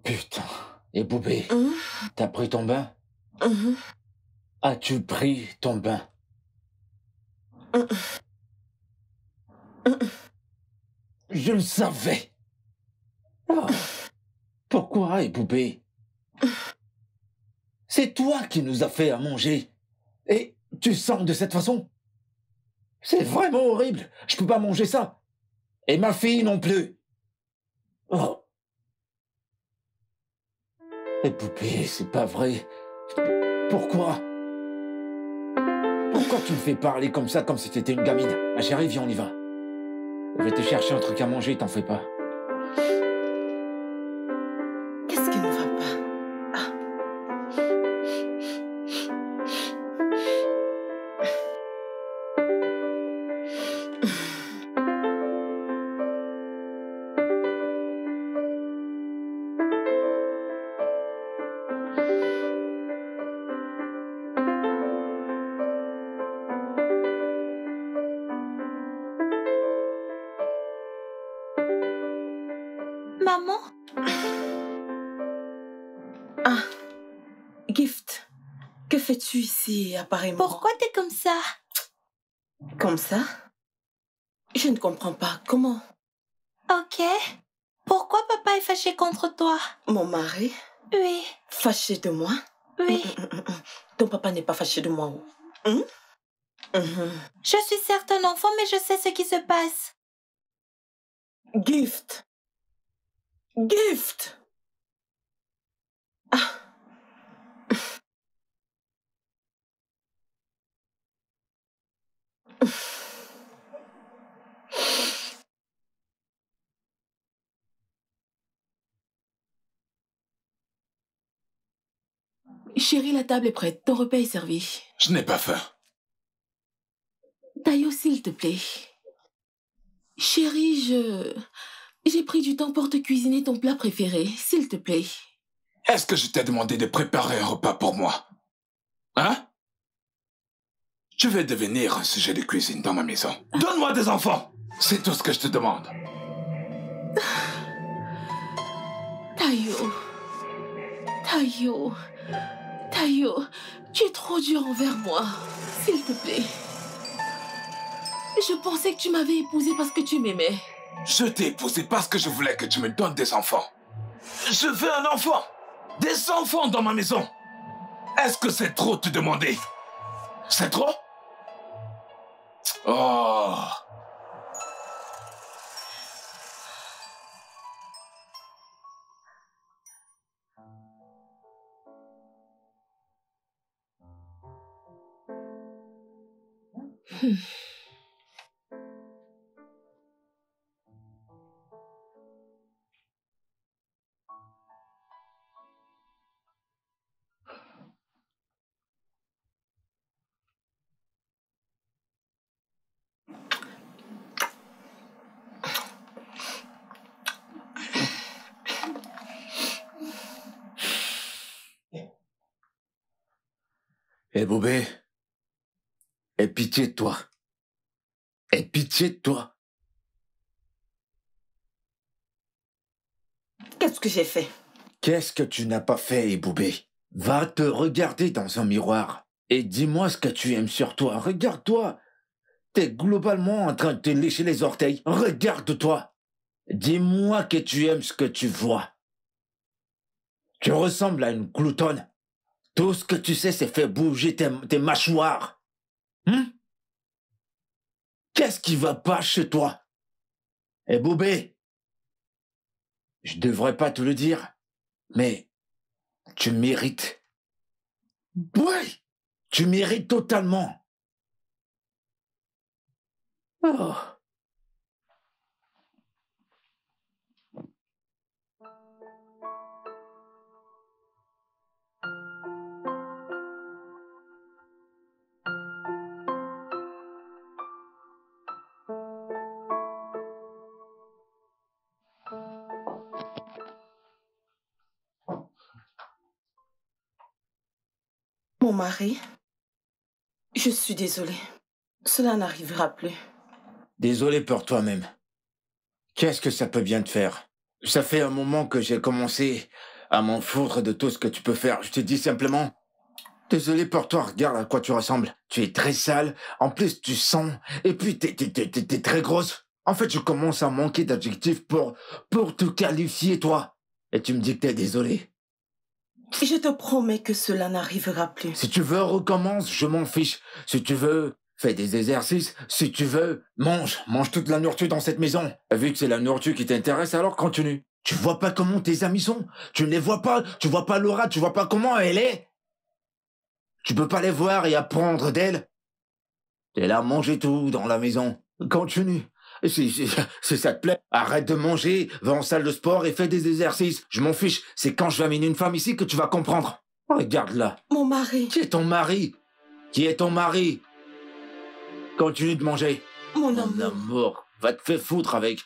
Putain. Et Boubé, t'as pris ton bain? As-tu pris ton bain? Je le savais. Oh. Pourquoi, Boubé? C'est toi qui nous as fait à manger. Et tu sens de cette façon? C'est vraiment horrible. Je peux pas manger ça. Et ma fille non plus. Oh. Et Boubé, c'est pas vrai. Pourquoi? Pourquoi tu me fais parler comme ça, comme si t'étais une gamine? Ma chérie, viens, on y va. Je vais te chercher un truc à manger, t'en fais pas. Qu'est-ce qui ne va pas? Maman? Ah, Gift, que fais-tu ici, apparemment? Pourquoi t'es comme ça? Comme ça? Je ne comprends pas. Comment? Ok. Pourquoi papa est fâché contre toi? Mon mari? Oui. Fâché de moi? Oui. Ton papa n'est pas fâché de moi. Je suis certes un enfant, mais je sais ce qui se passe. Gift! Gift! Ah. Chérie, la table est prête. Ton repas est servi. Je n'ai pas faim. Tayo, s'il te plaît. Chérie, j'ai pris du temps pour te cuisiner ton plat préféré. S'il te plaît. Est-ce que je t'ai demandé de préparer un repas pour moi? Hein? Je vais devenir un sujet de cuisine dans ma maison. Donne-moi des enfants! C'est tout ce que je te demande. Tayo. Tayo. Tayo, tu es trop dur envers moi. S'il te plaît. Je pensais que tu m'avais épousée parce que tu m'aimais. Je t'ai épousé parce que je voulais que tu me donnes des enfants. Je veux un enfant! Des enfants dans ma maison! Est-ce que c'est trop te demander? C'est trop? Oh! Eh Boubé, aie pitié de toi. Aie pitié de toi. Qu'est-ce que j'ai fait? Qu'est-ce que tu n'as pas fait, Boubé? Va te regarder dans un miroir et dis-moi ce que tu aimes sur toi. Regarde-toi. T'es globalement en train de te lécher les orteils. Regarde-toi. Dis-moi que tu aimes ce que tu vois. Tu ressembles à une gloutonne. Tout ce que tu sais, c'est faire bouger tes mâchoires. Qu'est-ce qui va pas chez toi? Eh Boubé, je devrais pas te le dire, mais tu mérites. Oui, tu mérites totalement. Oh, Mon mari, je suis désolée. Cela n'arrivera plus. Désolé pour toi-même. Qu'est-ce que ça peut bien te faire? Ça fait un moment que j'ai commencé à m'en foutre de tout ce que tu peux faire. Je te dis simplement, désolé pour toi, regarde à quoi tu ressembles. Tu es très sale, en plus tu sens, et puis t'es très grosse. En fait, je commence à manquer d'adjectifs pour te qualifier, toi. Et tu me dis que t'es désolé. Je te promets que cela n'arrivera plus. Si tu veux, recommence, je m'en fiche. Si tu veux, fais des exercices. Si tu veux, mange. Mange toute la nourriture dans cette maison. Vu que c'est la nourriture qui t'intéresse, alors continue. Tu vois pas comment tes amis sont? Tu ne les vois pas? Tu vois pas Laura? Tu vois pas comment elle est? Tu peux pas les voir et apprendre d'elle? Elle a mangé tout dans la maison. Continue. Si ça te plaît, arrête de manger, va en salle de sport et fais des exercices. Je m'en fiche, c'est quand je vais amener une femme ici que tu vas comprendre. Regarde-la. Mon mari. Qui est ton mari? Qui est ton mari? Continue de manger. Mon Mon amour. amour, va te faire foutre avec.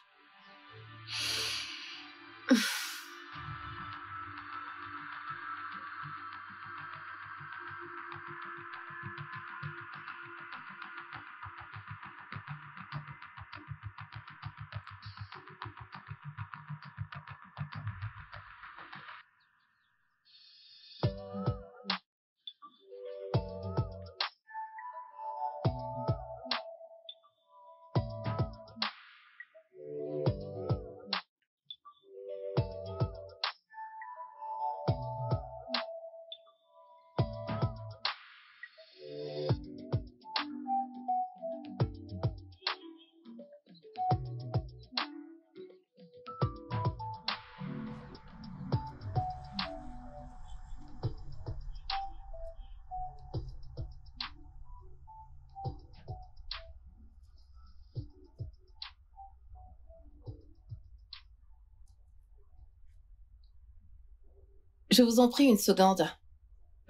Je vous en prie une seconde.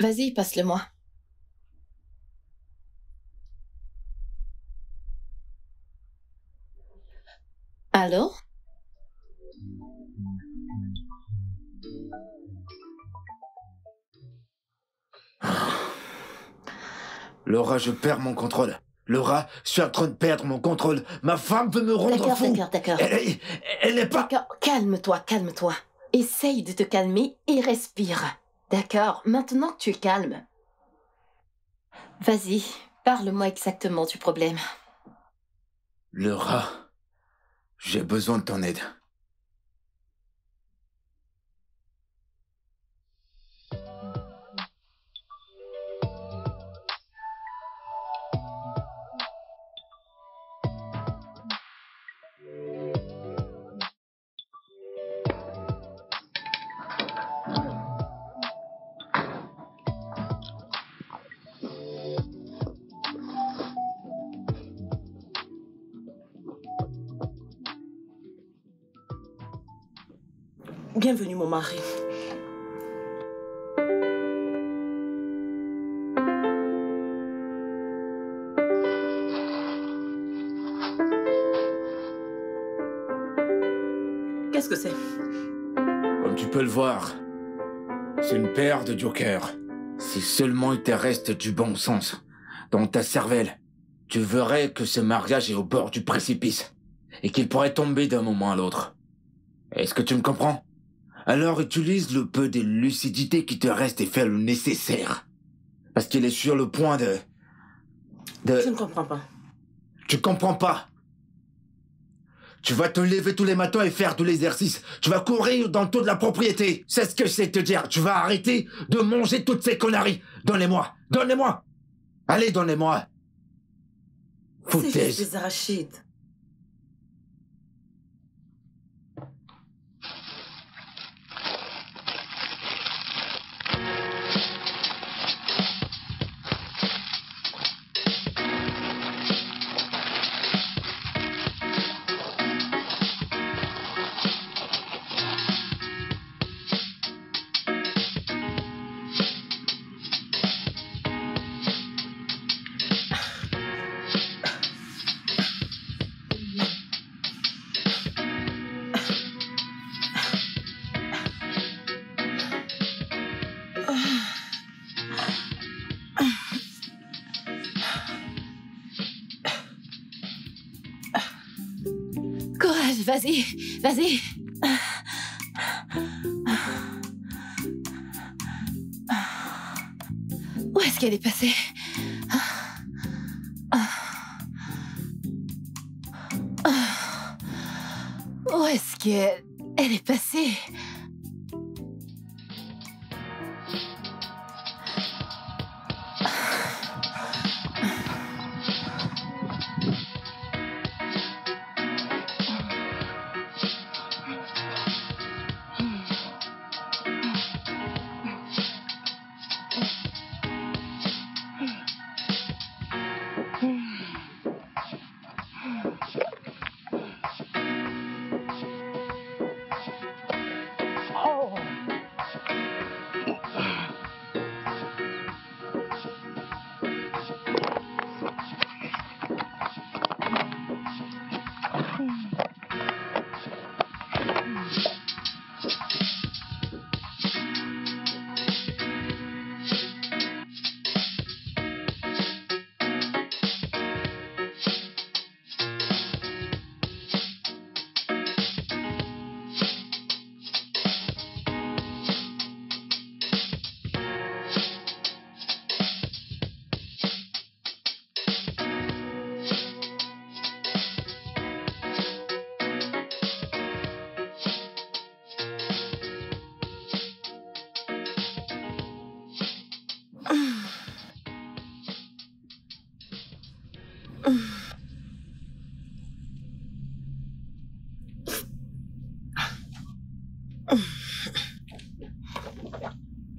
Vas-y, passe-le-moi. Allô? Laura, je perds mon contrôle. Laura, je suis en train de perdre mon contrôle. Ma femme veut me rendre fou. D'accord. Elle n'est pas... D'accord, calme-toi. Essaye de te calmer et respire. D'accord, maintenant que tu es calme. Vas-y, parle-moi exactement du problème. Laura, j'ai besoin de ton aide. Bienvenue, mon mari. Qu'est-ce que c'est? Comme tu peux le voir, c'est une paire de jokers. Si seulement il te reste du bon sens dans ta cervelle, tu verrais que ce mariage est au bord du précipice et qu'il pourrait tomber d'un moment à l'autre. Est-ce que tu me comprends? Alors utilise le peu de lucidité qui te reste et fais le nécessaire. Parce qu'il est sur le point de... Je ne comprends pas. Tu comprends pas? Tu vas te lever tous les matins et faire de l'exercice. Tu vas courir dans toute la propriété. C'est ce que je sais te dire. Tu vas arrêter de manger toutes ces conneries. Donnez-moi. Allez, donnez-moi. C'est juste Foutaise. des arachides. Vas-y, vas-y. Où est-ce qu'elle est passée? Où est-ce qu'elle est passée?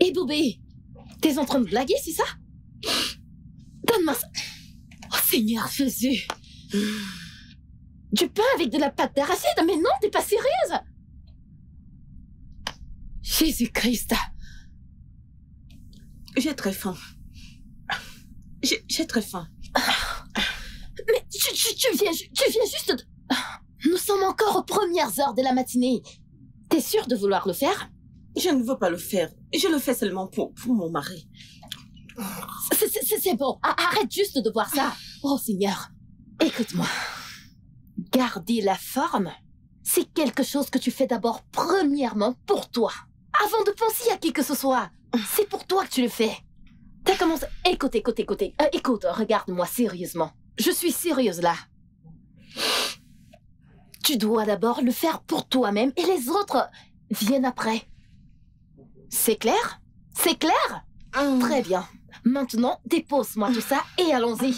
Hé, Boubé, t'es en train de blaguer, c'est ça? Donne-moi ça. Oh, Seigneur Jésus. Du pain avec de la pâte d'arachide? Mais non, t'es pas sérieuse? Jésus-Christ. J'ai très faim. J'ai très faim. Mais tu viens juste de... Nous sommes encore aux premières heures de la matinée. T'es sûre de vouloir le faire? Je ne veux pas le faire. Je le fais seulement pour mon mari. C'est bon. Arrête juste de voir ça. Oh, Seigneur. Écoute-moi. Garder la forme, c'est quelque chose que tu fais d'abord premièrement pour toi. Avant de penser à qui que ce soit. C'est pour toi que tu le fais. T'as commencé... Écoute. Écoute, regarde-moi sérieusement. Je suis sérieuse là. Tu dois d'abord le faire pour toi-même et les autres viennent après. C'est clair? C'est clair? Très bien. Maintenant, dépose-moi tout ça et allons-y.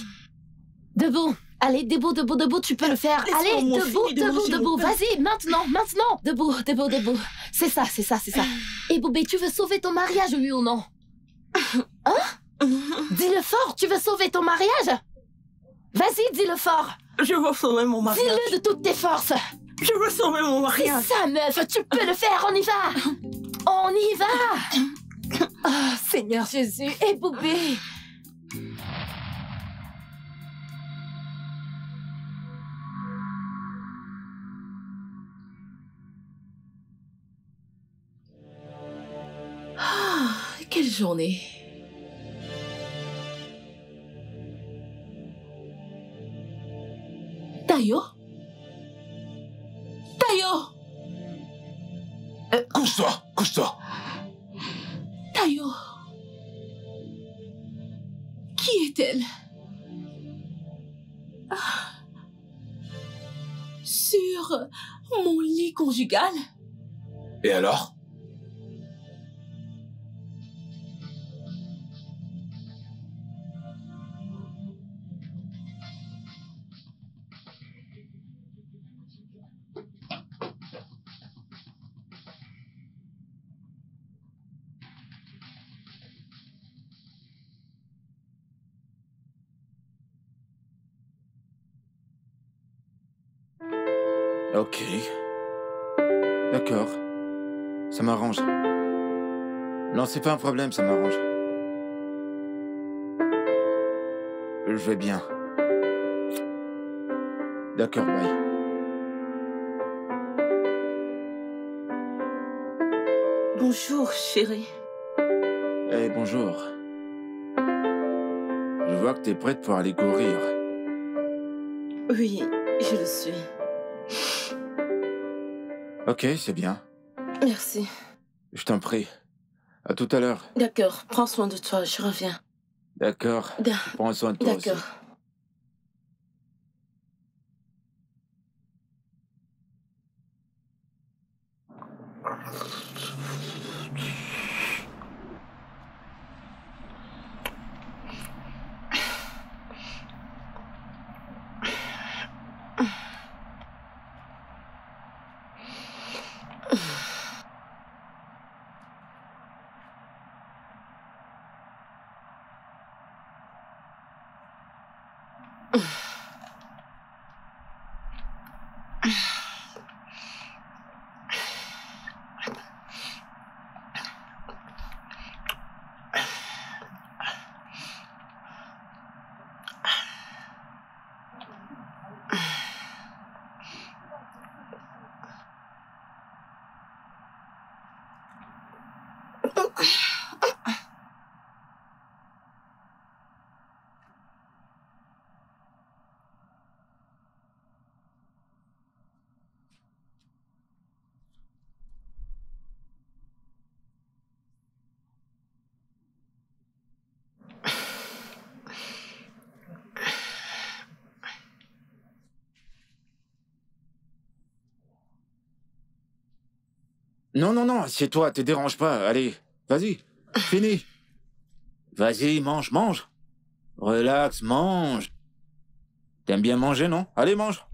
Debout. Allez, debout, tu peux le faire. Allez, debout. Vas-y, maintenant. Debout. C'est ça. Et Boubé, tu veux sauver ton mariage, oui ou non? Hein? Dis-le fort, tu veux sauver ton mariage? Vas-y, dis-le fort. Je veux sauver mon mariage. Dis-le de toutes tes forces. Je veux sauver mon mariage. C'est ça, meuf, tu peux le faire, on y va. Oh, Seigneur Jésus, et Boubé. Ah, quelle journée. Tayo? Couche-toi. Tayo. Qui est-elle? Sur mon lit conjugal? Et alors? Ok. D'accord. Ça m'arrange. Non, c'est pas un problème, ça m'arrange. Je vais bien. D'accord, bye. Bonjour, chérie. Eh, bonjour. Je vois que t'es prête pour aller courir. Oui, je le suis. Ok, c'est bien. Merci. Je t'en prie. À tout à l'heure. D'accord, prends soin de toi, je reviens. D'accord. Prends soin de toi aussi. D'accord. Non, non, non, assieds-toi, te dérange pas. Allez, vas-y, fini. Vas-y, mange, mange. Relax, mange. T'aimes bien manger, non? Allez, mange.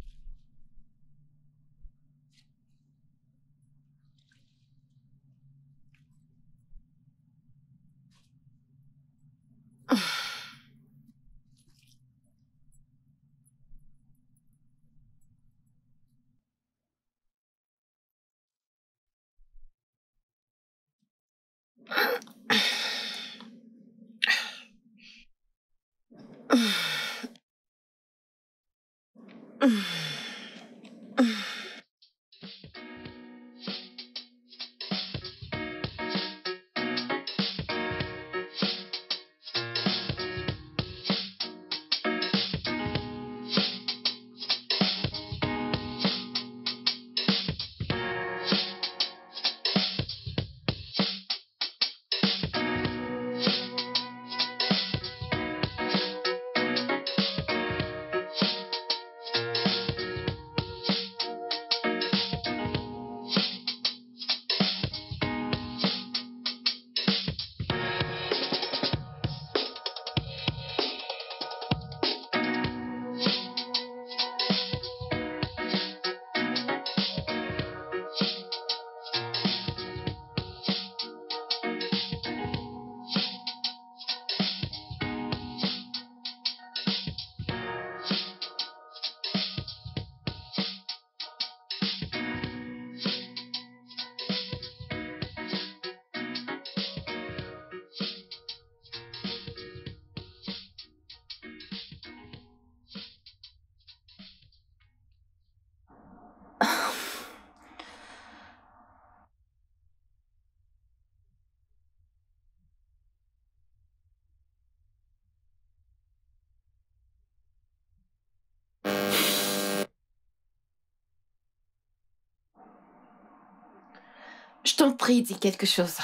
Je t'en prie, dis quelque chose.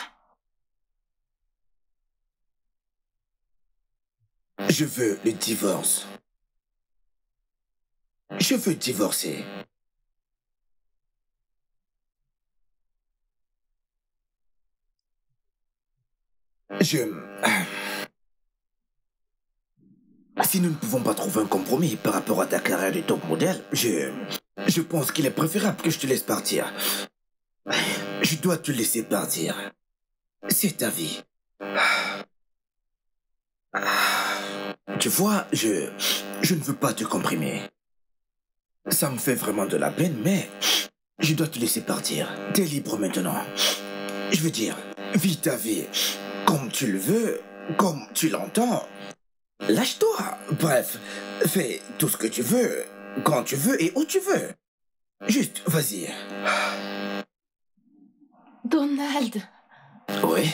Je veux le divorce. Je veux divorcer. Si nous ne pouvons pas trouver un compromis par rapport à ta carrière de top modèle, je pense qu'il est préférable que je te laisse partir. Je dois te laisser partir. C'est ta vie. Tu vois, je ne veux pas te comprimer. Ça me fait vraiment de la peine, mais je dois te laisser partir. T'es libre maintenant. Je veux dire, vis ta vie comme tu le veux, comme tu l'entends. Lâche-toi. Bref, fais tout ce que tu veux, quand tu veux et où tu veux. Juste, vas-y. Donald. Oui.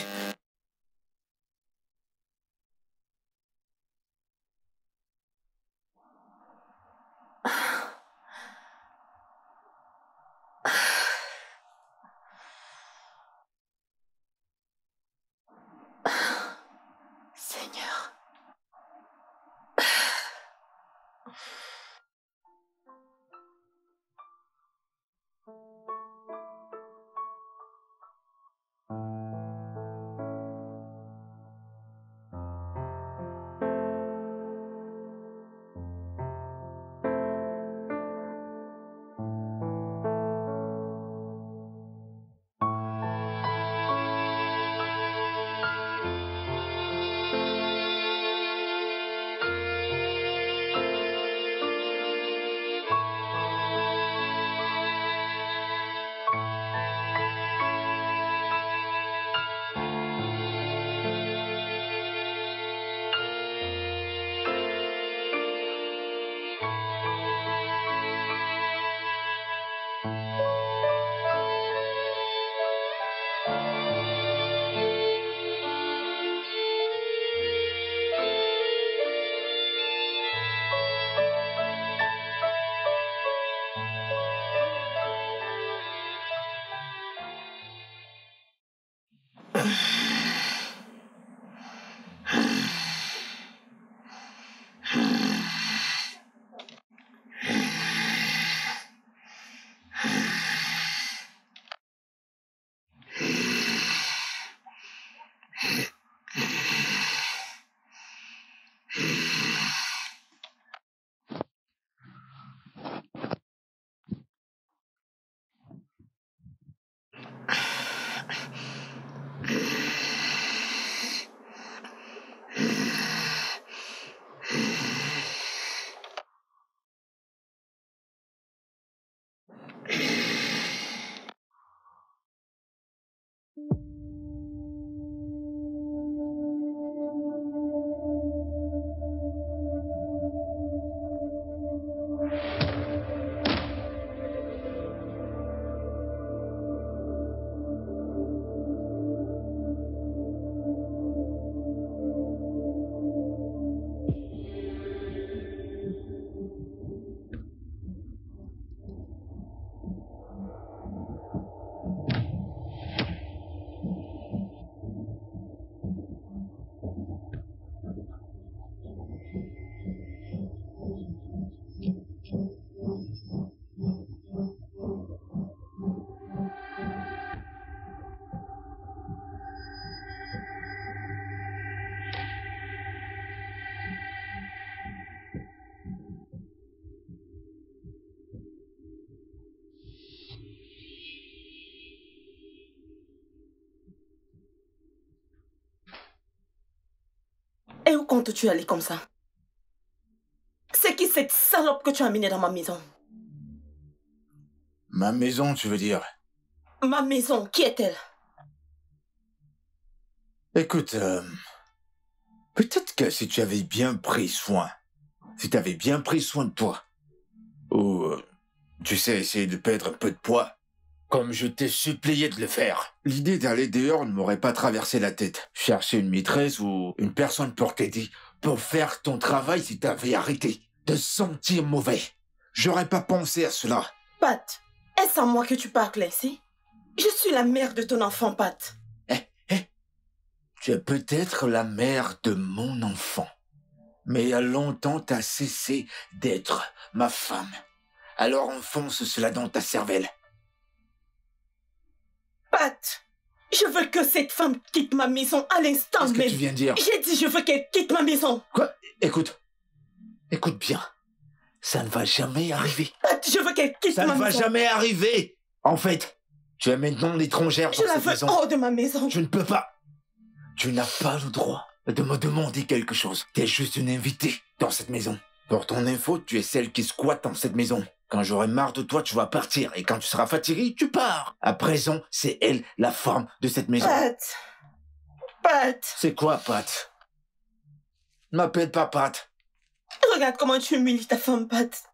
Et où comptes-tu aller comme ça? C'est qui cette salope que tu as amenée dans ma maison? Ma maison, tu veux dire? Ma maison, qui est-elle? Écoute, peut-être que si tu avais bien pris soin, si tu avais bien pris soin de toi, ou, tu sais, essayer de perdre un peu de poids, comme je t'ai supplié de le faire, l'idée d'aller dehors ne m'aurait pas traversé la tête. Chercher une maîtresse ou une personne pour t'aider, pour faire ton travail si t'avais arrêté de sentir mauvais. J'aurais pas pensé à cela. Pat, est-ce à moi que tu parles ainsi? Je suis la mère de ton enfant, Pat. Tu es peut-être la mère de mon enfant, mais il y a longtemps t'as cessé d'être ma femme. Alors enfonce cela dans ta cervelle. Pat, je veux que cette femme quitte ma maison à l'instant même. Qu'est-ce que tu viens de dire? J'ai dit je veux qu'elle quitte ma maison. Quoi? Écoute bien. Ça ne va jamais arriver. Pat, je veux qu'elle quitte Ça ma ne va maison. jamais arriver. En fait, tu es maintenant l'étrangère Je dans la cette veux maison. hors de ma maison. Je ne peux pas. Tu n'as pas le droit de me demander quelque chose. T'es juste une invitée dans cette maison. Pour ton info, tu es celle qui squatte dans cette maison. Quand j'aurai marre de toi, tu vas partir. Et quand tu seras fatigué, tu pars. À présent, c'est elle, la femme de cette maison. Pat. C'est quoi, Pat? Ne m'appelle pas Pat. Regarde comment tu humilies ta femme, Pat.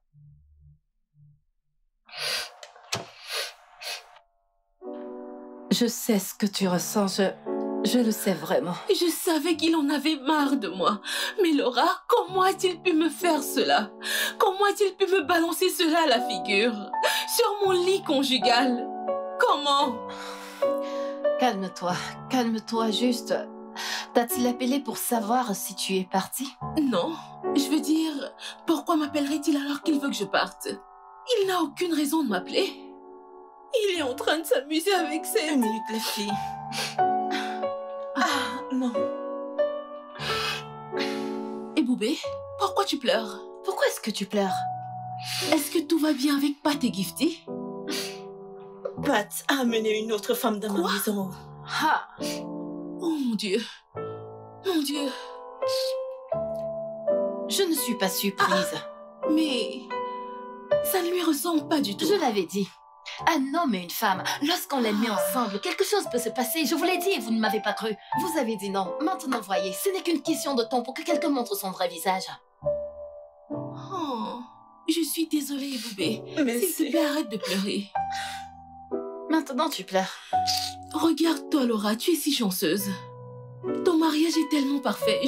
Je sais ce que tu ressens, je le sais vraiment. Je savais qu'il en avait marre de moi. Mais Laura, comment a-t-il pu me faire cela? Comment a-t-il pu me balancer cela à la figure? Sur mon lit conjugal? Comment? Calme-toi, juste. T'a-t-il appelé pour savoir si tu es partie? Non, je veux dire, pourquoi m'appellerait-il alors qu'il veut que je parte? Il n'a aucune raison de m'appeler. Il est en train de s'amuser avec ses... Une minute, les filles. Ah, non. Et Boubé, pourquoi tu pleures? Pourquoi est-ce que tu pleures? Est-ce que tout va bien avec Pat et Gifty? Pat a amené une autre femme dans ma maison. Ah. Oh mon Dieu. Mon Dieu. Je ne suis pas surprise. Mais ça ne lui ressemble pas du tout. Je l'avais dit. Un homme et une femme, lorsqu'on les met ensemble, quelque chose peut se passer. Je vous l'ai dit et vous ne m'avez pas cru. Vous avez dit non. Maintenant, voyez, ce n'est qu'une question de temps pour que quelqu'un montre son vrai visage. Oh, je suis désolée, Boubé. Mais s'il te plaît, arrête de pleurer. Maintenant, tu pleures. Regarde-toi, Laura, tu es si chanceuse. Ton mariage est tellement parfait.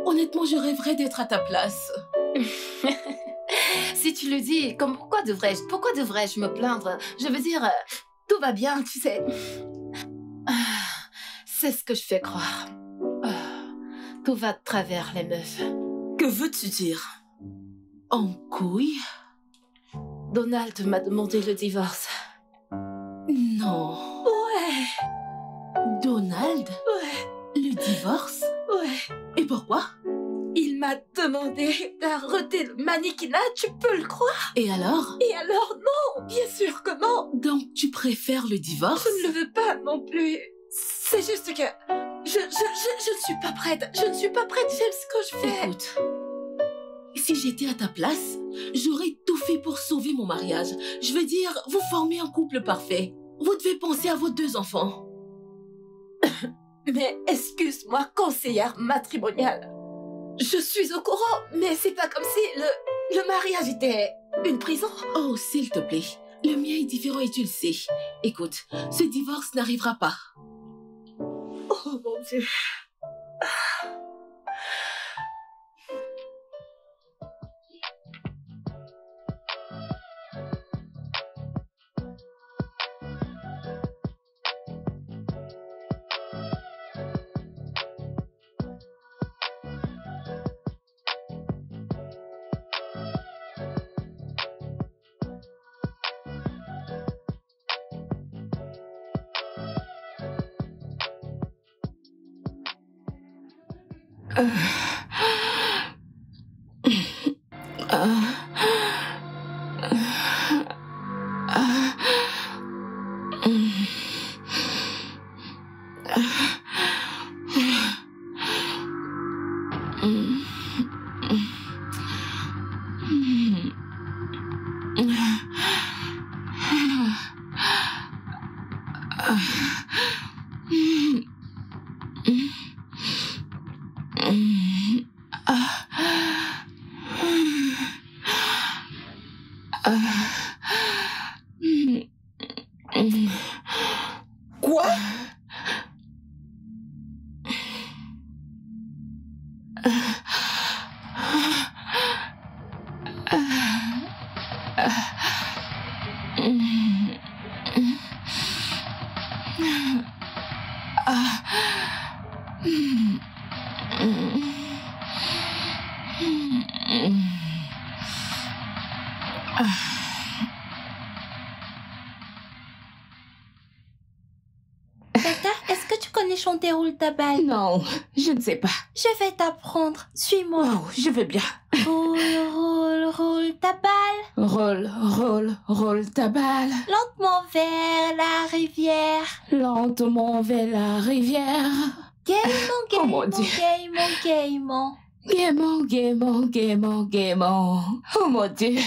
Honnêtement, je rêverais d'être à ta place. Si tu le dis, pourquoi devrais-je me plaindre? Je veux dire, tout va bien, tu sais. C'est ce que je fais croire. Tout va de travers, les meufs. Que veux-tu dire? En couille? Donald m'a demandé le divorce. Non. Ouais. Donald? Ouais. Le divorce? Ouais. Et pourquoi? Il m'a demandé d'arrêter le mannequinat, tu peux le croire? Et alors? Et alors, non, bien sûr que non. Donc tu préfères le divorce? Je ne le veux pas non plus. C'est juste que je ne suis pas prête. Je ne suis pas prête, j'aime ce que je fais. Écoute, si j'étais à ta place, j'aurais tout fait pour sauver mon mariage. Je veux dire, vous formez un couple parfait. Vous devez penser à vos 2 enfants. Mais excuse-moi, conseillère matrimoniale. Je suis au courant, mais c'est pas comme si le mariage était une prison. Oh, s'il te plaît. Le mien est différent et tu le sais. Écoute, ce divorce n'arrivera pas. Oh mon Dieu. Quoi? Tata, est-ce que tu connais chanter Roule ta balle? Non, je ne sais pas. Je vais t'apprendre. Suis-moi. Oh, je veux bien. Roule, roule, roule ta balle. Roule, roule, roule ta balle. Lentement vers la rivière. Lentement vers la rivière. Gaiement, Oh mon gaiement, Dieu. gaiement, gaiement. Gaiement, gaiement, gaiement, gaiement. Oh mon Dieu.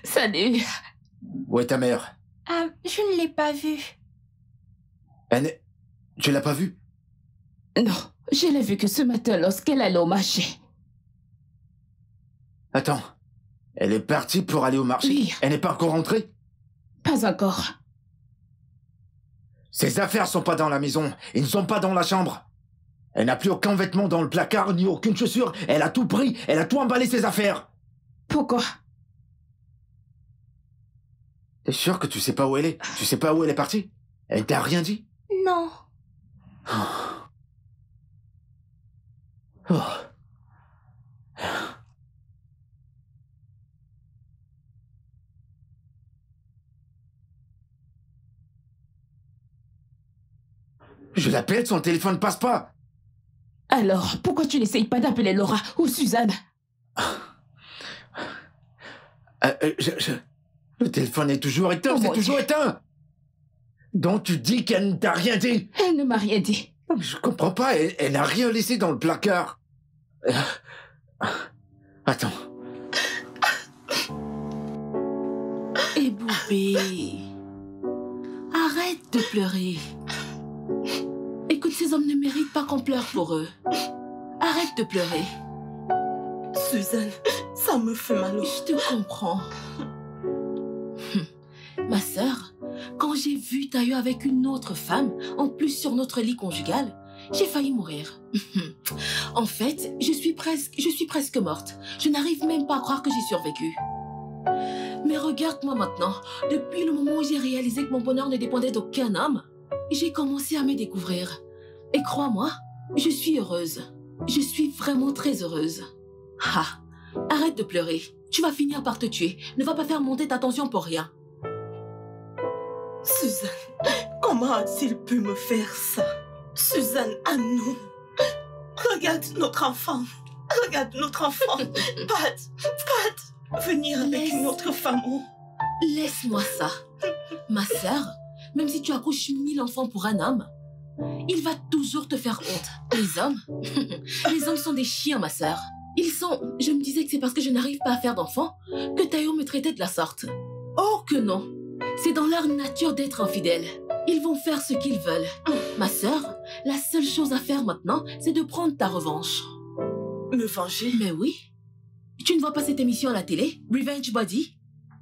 Salut. Où est ta mère? Ah, je ne l'ai pas vue. Tu l'as pas vue? Non, je l'ai vue que ce matin lorsqu'elle allait au marché. Attends. Elle est partie pour aller au marché? Oui. Elle n'est pas encore rentrée? Pas encore. Ses affaires sont pas dans la maison. Ils ne sont pas dans la chambre. Elle n'a plus aucun vêtement dans le placard, ni aucune chaussure. Elle a tout pris. Elle a tout emballé, ses affaires. Pourquoi? T'es sûr que tu sais pas où elle est? Tu sais pas où elle est partie? Elle t'a rien dit? Non. Oh. Je l'appelle, son téléphone ne passe pas. Alors, pourquoi tu n'essayes pas d'appeler Laura ou Suzanne? Le téléphone est toujours éteint, Oh c'est mon toujours Dieu. éteint. Donc tu dis qu'elle ne t'a rien dit? Elle ne m'a rien dit. Je comprends pas, elle n'a rien laissé dans le placard. Attends. Et Boubé, arrête de pleurer. Écoute, ces hommes ne méritent pas qu'on pleure pour eux. Arrête de pleurer. Suzanne, ça me fait mal au... Je te comprends. Ma sœur, quand j'ai vu Tayo avec une autre femme, en plus sur notre lit conjugal, j'ai failli mourir. En fait, je suis presque morte. Je n'arrive même pas à croire que j'ai survécu. Mais regarde-moi maintenant. Depuis le moment où j'ai réalisé que mon bonheur ne dépendait d'aucun homme, j'ai commencé à me découvrir. Et crois-moi, je suis heureuse. Je suis vraiment très heureuse. Ah, arrête de pleurer. Tu vas finir par te tuer. Ne va pas faire monter ta tension pour rien. Suzanne, comment a-t-il pu me faire ça? Suzanne, à nous. Regarde notre enfant. Regarde notre enfant. Pat, venir avec une autre femme. Laisse-moi ça. Ma sœur, même si tu accouches 1000 enfants pour un homme, il va toujours te faire honte. Les hommes sont des chiens, ma sœur. Ils sont... Je me disais que c'est parce que je n'arrive pas à faire d'enfants que Tayo me traitait de la sorte. Oh que non. C'est dans leur nature d'être infidèles. Ils vont faire ce qu'ils veulent. Ma sœur, la seule chose à faire maintenant, c'est de prendre ta revanche. Me venger? Mais oui. Tu ne vois pas cette émission à la télé, Revenge Body?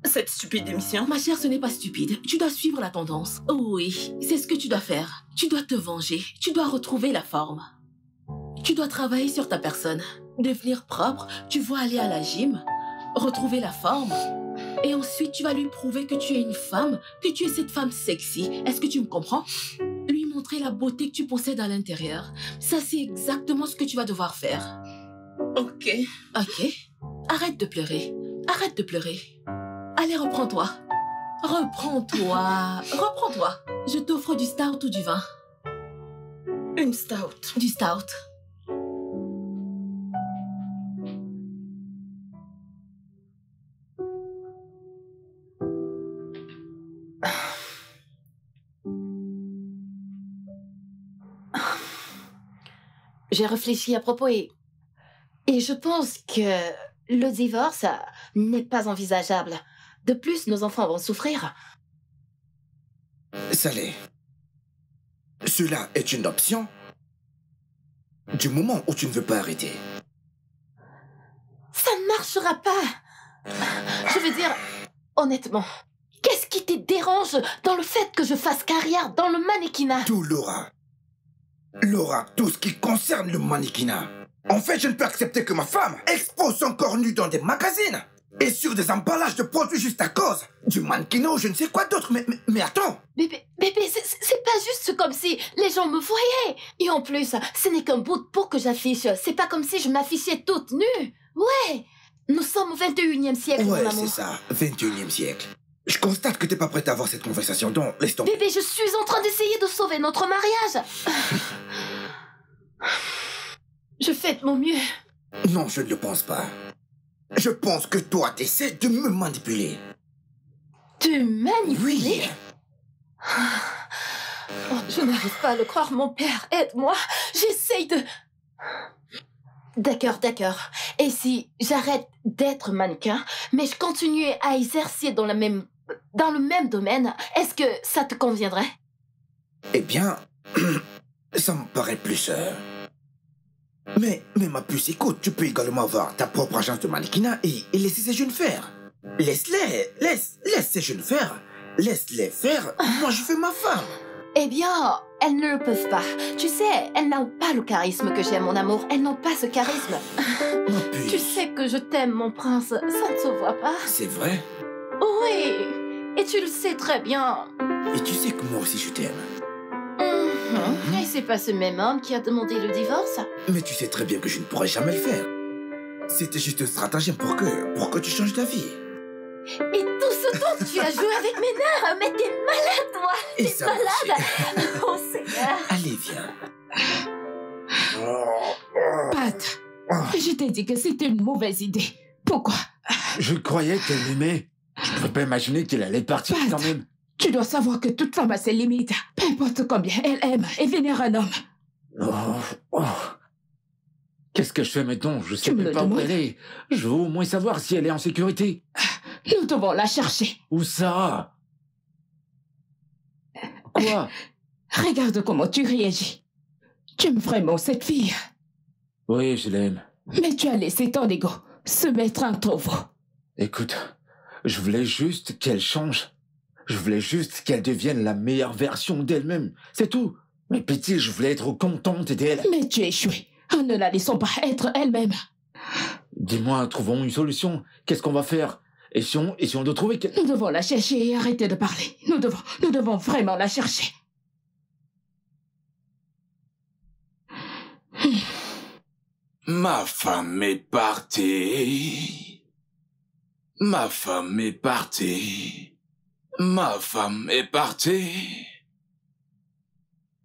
Cette stupide émission? Ma chère, ce n'est pas stupide. Tu dois suivre la tendance. Oh oui, c'est ce que tu dois faire. Tu dois te venger. Tu dois retrouver la forme. Tu dois travailler sur ta personne. Devenir propre. Tu vas aller à la gym. Retrouver la forme. Et ensuite, tu vas lui prouver que tu es une femme. Que tu es cette femme sexy. Est-ce que tu me comprends? Lui montrer la beauté que tu possèdes à l'intérieur. Ça, c'est exactement ce que tu vas devoir faire. Ok. Ok. Arrête de pleurer. Arrête de pleurer. Allez, reprends-toi. Reprends-toi. Reprends-toi. Je t'offre du stout ou du vin? Une stout. Du stout. J'ai réfléchi à propos et je pense que le divorce n'est pas envisageable. De plus, nos enfants vont souffrir. Saleh, cela est une option du moment où tu ne veux pas arrêter. Ça ne marchera pas. Je veux dire, honnêtement, qu'est-ce qui te dérange dans le fait que je fasse carrière dans le mannequinat? Tout, Laura. Laura, tout ce qui concerne le mannequinat. En fait, je ne peux accepter que ma femme expose son corps nu dans des magazines et sur des emballages de produits juste à cause du mannequinat ou je ne sais quoi d'autre. Mais attends. Bébé, c'est pas juste comme si les gens me voyaient. Et en plus, ce n'est qu'un bout de peau que j'affiche. C'est pas comme si je m'affichais toute nue. Ouais, nous sommes au 21e siècle, mon Ouais, amour. c'est ça, 21e siècle. Je constate que t'es pas prête à avoir cette conversation, donc laisse tomber. Bébé, je suis en train d'essayer de sauver notre mariage. Je fais de mon mieux. Non, je ne le pense pas. Je pense que toi, t'essaies de me manipuler. Te manipuler? Oui. Oh, je n'arrive pas à le croire, mon père. Aide-moi. J'essaye de... D'accord. Et si j'arrête d'être mannequin, mais je continue à exercer dans le même domaine, est-ce que ça te conviendrait? Eh bien, ça me paraît plus... Mais ma puce, écoute, tu peux également avoir ta propre agence de mannequinat et laisser ces jeunes faire. Laisse ces jeunes faire. Laisse-les faire. Moi, je fais ma femme. Eh bien, elles ne le peuvent pas. Tu sais, elles n'ont pas le charisme que j'ai, mon amour. Elles n'ont pas ce charisme. Ma puce. Tu sais que je t'aime, mon prince. Ça ne se voit pas. C'est vrai? Oui. Et tu le sais très bien. Et tu sais que moi aussi, je t'aime. Et c'est pas ce même homme qui a demandé le divorce? Mais tu sais très bien que je ne pourrais jamais le faire. C'était juste un stratagème pour que tu changes d'avis. Et tout ce temps, tu as joué avec mes nerfs. Mais t'es malade, toi. Et T'es ça malade. Oh, Seigneur. Allez, viens. Pat, je t'ai dit que c'était une mauvaise idée. Pourquoi? Je croyais qu'elle m'aimait. Je ne pouvais pas imaginer qu'elle allait partir Pat, quand même. Tu dois savoir que toute femme a ses limites. Peu importe combien elle aime et vénère un homme. Oh. Qu'est-ce que je fais maintenant? Je sais Tu me même le pas où demandes? elle est. Je veux au moins savoir si elle est en sécurité. Nous devons la chercher. Où ça? Quoi? Regarde comment tu réagis. Tu aimes vraiment cette fille. Oui, je l'aime. Mais tu as laissé ton ego se mettre entre vous. Écoute, je voulais juste qu'elle change. Je voulais juste qu'elle devienne la meilleure version d'elle-même. C'est tout. Mais pitié, je voulais être contente d'elle. Mais tu as échoué. Ne la laissons pas être elle-même. Dis-moi, trouvons une solution. Qu'est-ce qu'on va faire? Essayons de trouver... Nous devons la chercher et arrêter de parler. Nous devons vraiment la chercher. Ma femme est partie. Ma femme est partie. Ma femme est partie.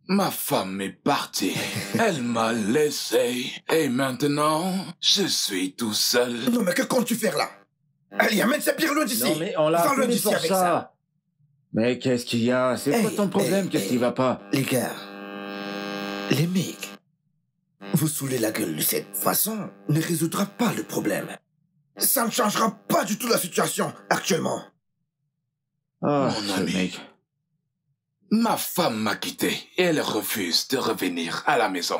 Ma femme est partie. Elle m'a laissé. Et maintenant, je suis tout seul. Non, mais que comptes-tu faire là? Allez, amène sa pierre loin d'ici. Non, mais on l'a Va loin appelé d'ici pour avec ça. Mais qu'est-ce qu'il y a? C'est quoi ton problème? Qu'est-ce qui va pas? Les gars, les mecs, vous saoulez la gueule de cette façon ne résoudra pas le problème. Ça ne changera pas du tout la situation actuellement. Oh, Mon ce ami. mec. Ma femme m'a quitté et elle refuse de revenir à la maison.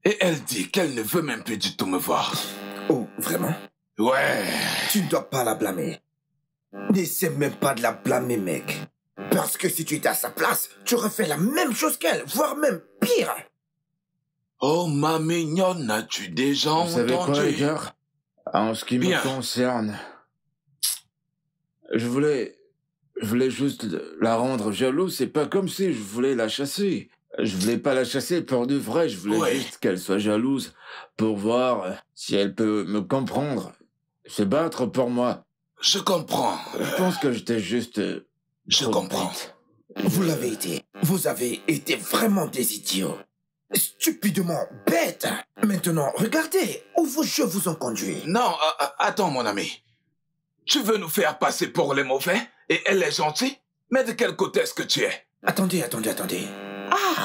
Et elle dit qu'elle ne veut même plus du tout me voir. Oh, vraiment? Ouais. Tu ne dois pas la blâmer. N'essaie même pas de la blâmer, mec. Parce que si tu étais à sa place, tu aurais fait la même chose qu'elle, voire même pire. Oh, ma mignonne, as-tu déjà Vous savez entendu? quoi, les gars? En ce qui Bien. me concerne, je voulais juste la rendre jalouse. C'est pas comme si je voulais la chasser. Je voulais pas la chasser pour de vrai. Je voulais Ouais. juste qu'elle soit jalouse pour voir si elle peut me comprendre, se battre pour moi. Je comprends. Je pense que j'étais juste... Je trop comprends. bête. Vous l'avez été. Vous avez été vraiment des idiots. Stupidement bêtes. Maintenant, regardez où vos jeux vous ont conduit. Non, attends, mon ami. Tu veux nous faire passer pour les mauvais et elle est gentille? Mais de quel côté est-ce que tu es? Attendez.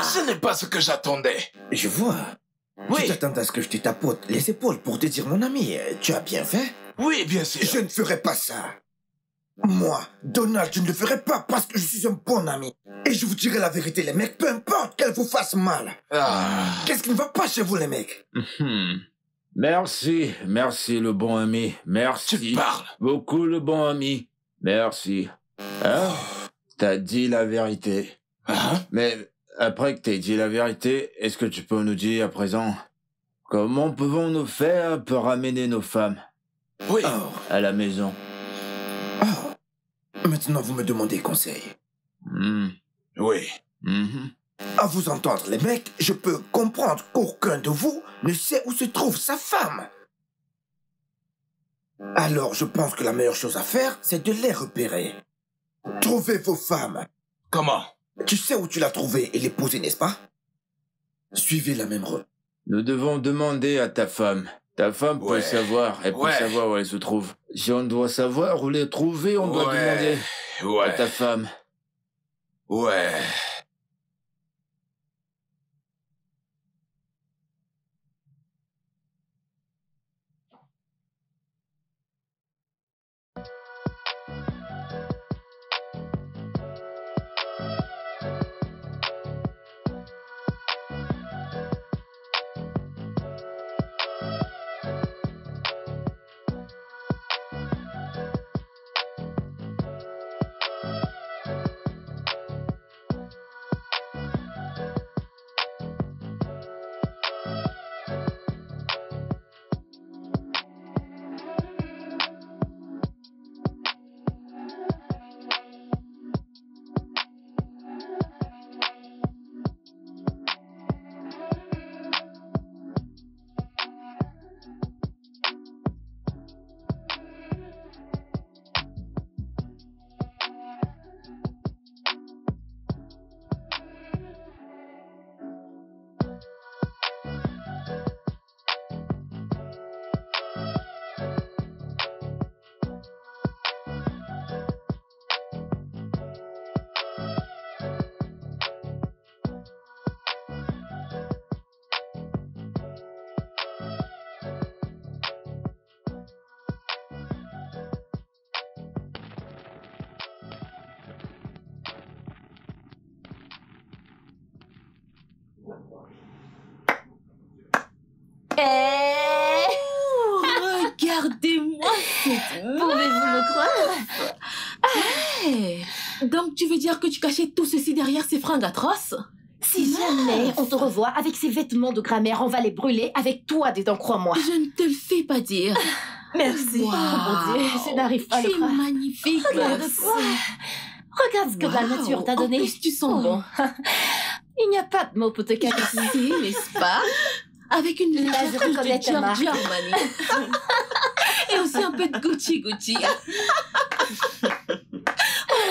Ce n'est pas ce que j'attendais. Je vois. Oui. Tu t'attends à ce que je te tapote les épaules pour te dire, mon ami, tu as bien fait. Oui, bien sûr. Je ne ferai pas ça. Moi, Donald, je ne le ferai pas parce que je suis un bon ami. Et je vous dirai la vérité, les mecs, peu importe qu'elle vous fasse mal. Ah. Qu'est-ce qui ne va pas chez vous, les mecs? Merci le bon ami. Merci. Tu parles. Beaucoup le bon ami. Merci. Hein? T'as dit la vérité. Hein? Mais après que t'aies dit la vérité, est-ce que tu peux nous dire à présent comment pouvons-nous faire pour ramener nos femmes Oui. Oh, à la maison? maintenant vous me demandez conseil. Oui. À vous entendre, les mecs, je peux comprendre qu'aucun de vous ne sait où se trouve sa femme. Alors, je pense que la meilleure chose à faire, c'est de les repérer. Trouvez vos femmes. Comment? Tu sais où tu l'as trouvée et l'épouser, n'est-ce pas? Suivez la même route. Nous devons demander à ta femme. Ta femme peut Ouais. savoir. Elle peut Ouais. savoir où elle se trouve. Si on doit savoir où les trouver, on doit demander à Ouais. ta femme. Ouais. Regardez-moi cette Pouvez-vous me croire? Hey, donc tu veux dire que tu cachais tout ceci derrière ces fringues atroces? Si jamais on te revoit avec ces vêtements de grammaire, on va les brûler avec toi dedans, crois-moi. Je ne te le fais pas dire. Merci. Wow. Oh mon Dieu, je n'arrive pas à Tu le es croire. magnifique. Regarde-toi. Regarde ce que la nature t'a En donné. plus, tu sens bon. Il n'y a pas de mots pour te qualifier. Si, n'est-ce pas? avec une Là, je légère touche reconnais de ta marque. Giorgio Armani. Et aussi un peu de Gucci. Oh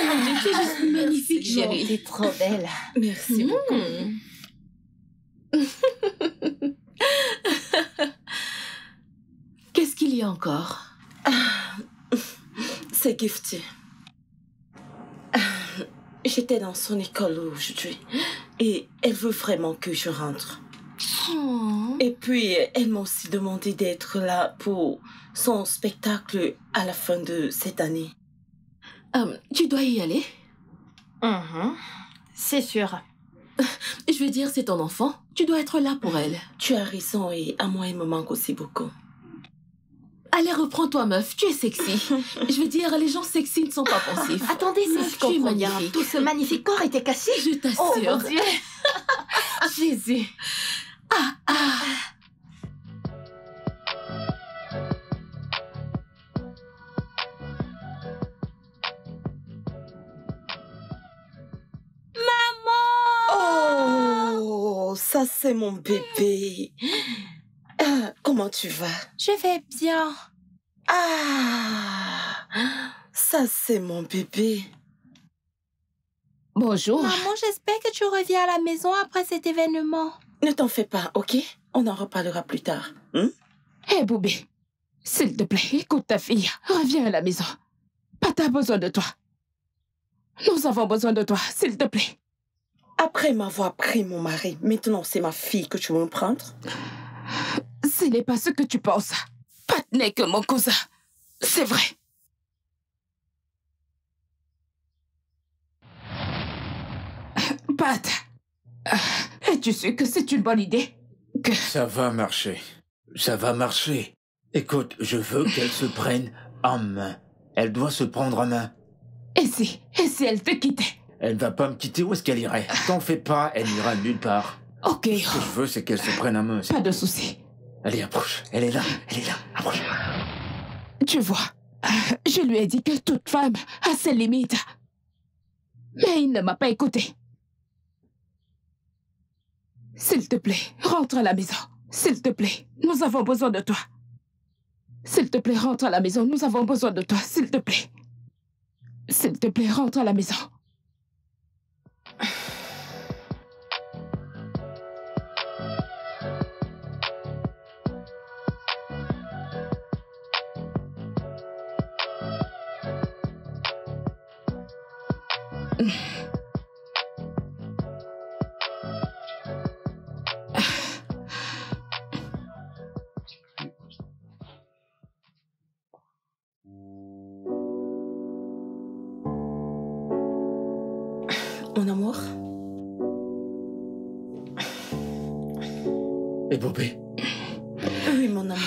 mon Dieu, tu es juste magnifique, Non, chérie. t'es trop belle. Merci beaucoup. Qu'est-ce qu'il y a encore? C'est Gifty. J'étais dans son école aujourd'hui et elle veut vraiment que je rentre. Oh. Et puis, elle m'a aussi demandé d'être là pour son spectacle à la fin de cette année. Tu dois y aller? C'est sûr. Je veux dire, c'est ton enfant. Tu dois être là pour elle. Tu as raison et à moi, elle me manque aussi beaucoup. Allez, reprends-toi, meuf. Tu es sexy. Je veux dire, les gens sexy ne sont pas pensifs. Attendez, si Meuf, je tu es comprends bien, magnifique. tout ce magnifique corps était cassé. Je Oh mon t'assure. Dieu. Jésus. Oh, ça c'est mon bébé. Comment tu vas? Je vais bien. Ah, ça c'est mon bébé. Bonjour. Maman, j'espère que tu reviens à la maison après cet événement. Ne t'en fais pas, ok? On en reparlera plus tard. Hé, Boubé, s'il te plaît, écoute ta fille. Reviens à la maison. Pat a besoin de toi. Nous avons besoin de toi, s'il te plaît. Après m'avoir pris mon mari, maintenant c'est ma fille que tu veux me prendre? Ce n'est pas ce que tu penses. Pat n'est que mon cousin. C'est vrai. Pat, es-tu sûr que c'est une bonne idée? Ça va marcher. Ça va marcher. Écoute, je veux qu'elle se prenne en main. Elle doit se prendre en main. Et si elle te quittait? Elle ne va pas me quitter, où est-ce qu'elle irait? T'en fais pas, elle n'ira nulle part. Ok, Ce que je veux, c'est qu'elle se prenne en main. pas de souci. Allez, approche. Elle est là, approche. Tu vois, je lui ai dit que toute femme a ses limites. Mais il ne m'a pas écouté. S'il te plaît, rentre à la maison. S'il te plaît, nous avons besoin de toi. S'il te plaît, rentre à la maison. Nous avons besoin de toi, s'il te plaît. S'il te plaît, rentre à la maison. Mon amour? Et Bobé? Oui, mon amour.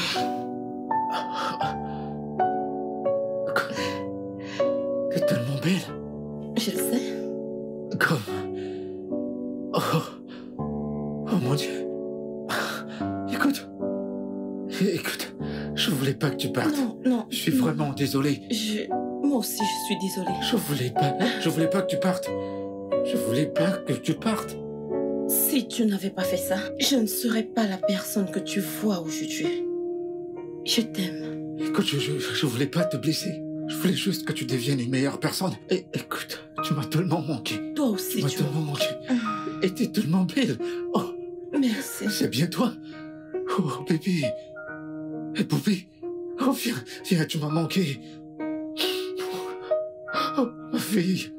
T'es tellement belle. Je le sais. Comme... Oh mon Dieu. Écoute, je voulais pas que tu partes. Non. Je suis vraiment désolé. Moi aussi, je suis désolée. Je voulais pas que tu partes. Je voulais pas que tu partes. Si tu n'avais pas fait ça, je ne serais pas la personne que tu vois aujourd'hui. Je t'aime. Écoute, je voulais pas te blesser. Je voulais juste que tu deviennes une meilleure personne. Et écoute, tu m'as tellement manqué. Toi aussi, Tu m'as tu tellement manqué. Et t'es tellement belle. Oh, Merci. c'est bien toi. Oh, bébé. Et Bobé. Oh, viens, tu m'as manqué. Oh, ma fille.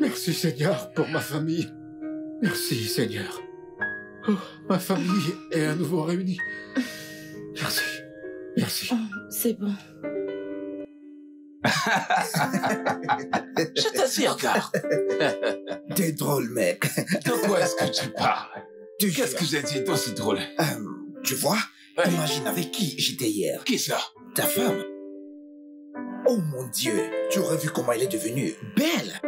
Merci, Seigneur, pour ma famille. Merci, Seigneur. Oh, ma famille est à nouveau réunie. Merci. Oh, c'est bon. Je t'assure, regarde. T'es drôle, mec. De quoi est-ce que tu parles? Tu Qu'est-ce que j'ai dit d'aussi drôle? Tu vois, Ouais. imagine avec qui j'étais hier. Qui ça? Ta femme. Oh mon Dieu, tu aurais vu comment elle est devenue belle.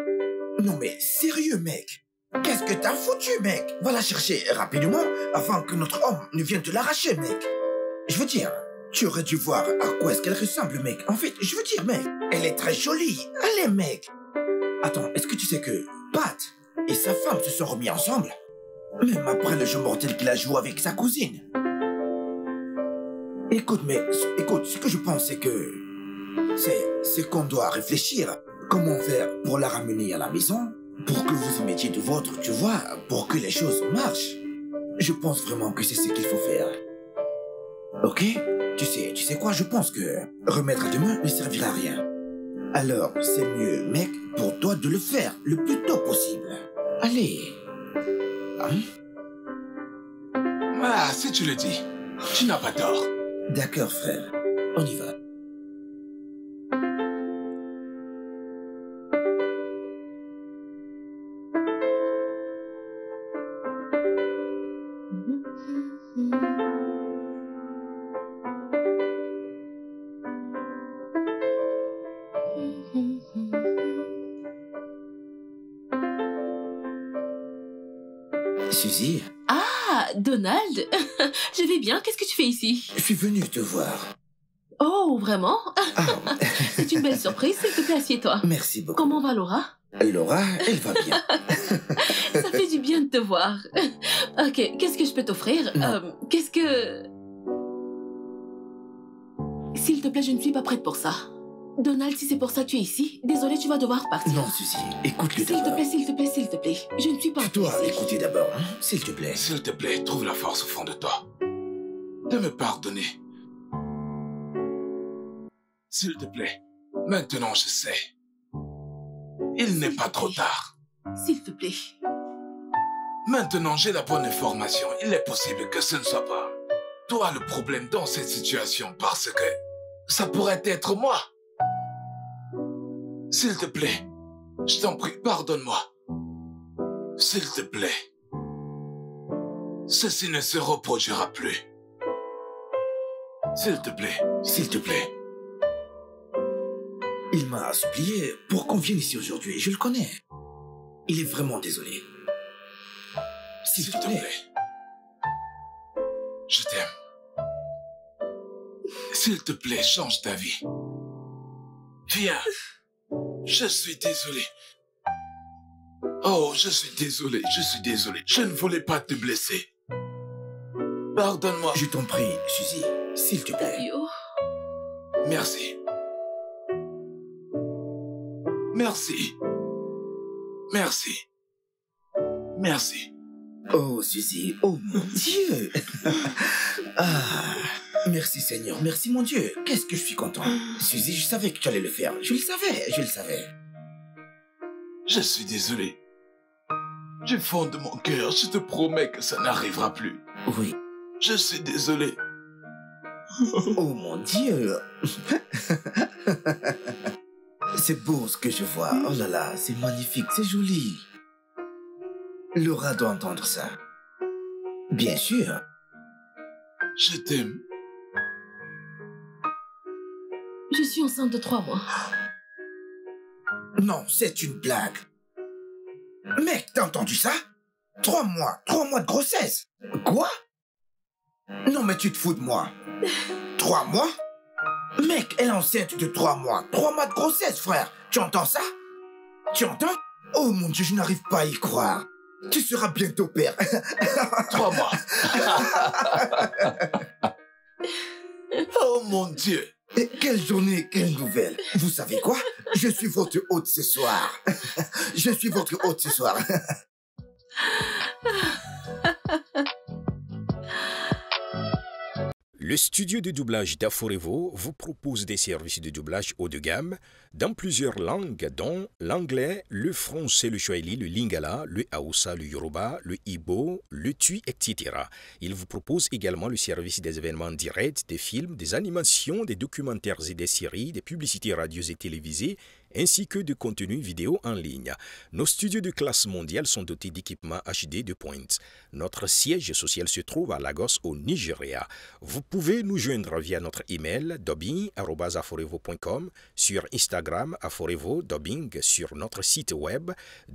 Non mais sérieux, mec. Qu'est-ce que t'as foutu, mec? Va la chercher rapidement avant que notre homme ne vienne te l'arracher, mec. Je veux dire, tu aurais dû voir à quoi est-ce qu'elle ressemble, mec. En fait, je veux dire, mec, elle est très jolie. Allez, mec. Attends, est-ce que tu sais que Pat et sa femme se sont remis ensemble? Même après le jeu mortel qu'il a joué avec sa cousine. Écoute, écoute, ce que je pense, c'est que... C'est qu'on doit réfléchir. Comment faire pour la ramener à la maison, pour que vous y mettiez de vôtre, tu vois, pour que les choses marchent. Je pense vraiment que c'est ce qu'il faut faire. Ok? Tu sais quoi, je pense que remettre à demain ne servira à rien. Alors, c'est mieux, mec, pour toi de le faire le plus tôt possible. Allez. Hein? Ah, si tu le dis, tu n'as pas tort. D'accord, frère. On y va. Suzy, Ah, Donald. Je vais bien, qu'est-ce que tu fais ici? je suis venu te voir. Oh, vraiment? Ah, C'est une belle surprise, s'il te plaît, assieds-toi. merci beaucoup. Comment va Laura? Laura, elle va bien. Ça fait du bien de te voir. Ok, qu'est-ce que je peux t'offrir? Non. Qu'est-ce que... S'il te plaît, je ne suis pas prête pour ça. Donald, si c'est pour ça que tu es ici, désolé, tu vas devoir partir. Non, Suzy, écoute-le S'il te d'abord. plaît, s'il te plaît, s'il te plaît. Je ne suis pas Tu dois prête ici. l'écouter d'abord, hein, s'il te plaît. S'il te plaît, trouve la force au fond de toi. De me pardonner. S'il te plaît, maintenant je sais. Il n'est pas trop tard. S'il te plaît. Maintenant j'ai la bonne information. Il est possible que ce ne soit pas toi le problème dans cette situation parce que ça pourrait être moi. S'il te plaît, je t'en prie, pardonne-moi. S'il te plaît. Ceci ne se reproduira plus. S'il te plaît, S'il te plaît. Il m'a supplié pour qu'on vienne ici aujourd'hui. Je le connais. Il est vraiment désolé. S'il s'il te te plaît. plaît. Je t'aime. S'il te plaît, change ta vie. Viens. Je suis désolé. Oh, je suis désolé, je suis désolé. Je ne voulais pas te blesser. Pardonne-moi. Je t'en prie, Suzy, s'il te plaît. Yo. Merci. Merci. Merci. Merci. Oh, Suzy, oh mon Dieu. Ah, merci Seigneur, merci mon Dieu. Qu'est-ce que je suis content. Suzy, je savais que tu allais le faire. Je le savais, je le savais. Je suis désolé. Du fond de mon cœur, je te promets que ça n'arrivera plus. Oui. Je suis désolé. Oh mon Dieu. C'est beau ce que je vois. Oh là là, c'est magnifique, c'est joli. Laura doit entendre ça. Bien sûr. Je t'aime. Je suis enceinte de 3 mois. Non, c'est une blague. Mec, t'as entendu ça? 3 mois, 3 mois de grossesse. Quoi? Non, mais tu te fous de moi. 3 mois? Mec, elle est enceinte de 3 mois. 3 mois de grossesse, frère. Tu entends ça? Tu entends? Oh mon Dieu, je n'arrive pas à y croire. Tu seras bientôt père. 3 mois. Oh mon Dieu. Et quelle journée, quelle nouvelle. Vous savez quoi? Je suis votre hôte ce soir. Je suis votre hôte ce soir. Le studio de doublage d'Aforevo vous propose des services de doublage haut de gamme dans plusieurs langues, dont l'anglais, le français, le swahili, le lingala, le hausa, le yoruba, le igbo, le tui, etc. Il vous propose également le service des événements directs, des films, des animations, des documentaires et des séries, des publicités radio et télévisées, ainsi que de contenus vidéo en ligne. Nos studios de classe mondiale sont dotés d'équipements HD de pointe. Notre siège social se trouve à Lagos, au Nigeria. Vous pouvez nous joindre via notre email dubbing@aforevo.com, sur Instagram Aforevo Dubbing, sur notre site web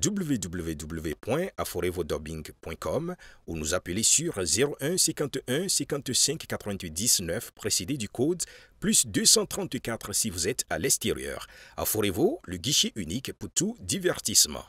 www.aforevodubbing.com ou nous appeler sur 01 51 55 88 19 précédé du code plus 234 si vous êtes à l'extérieur. Aforevo, le guichet unique pour tout divertissement.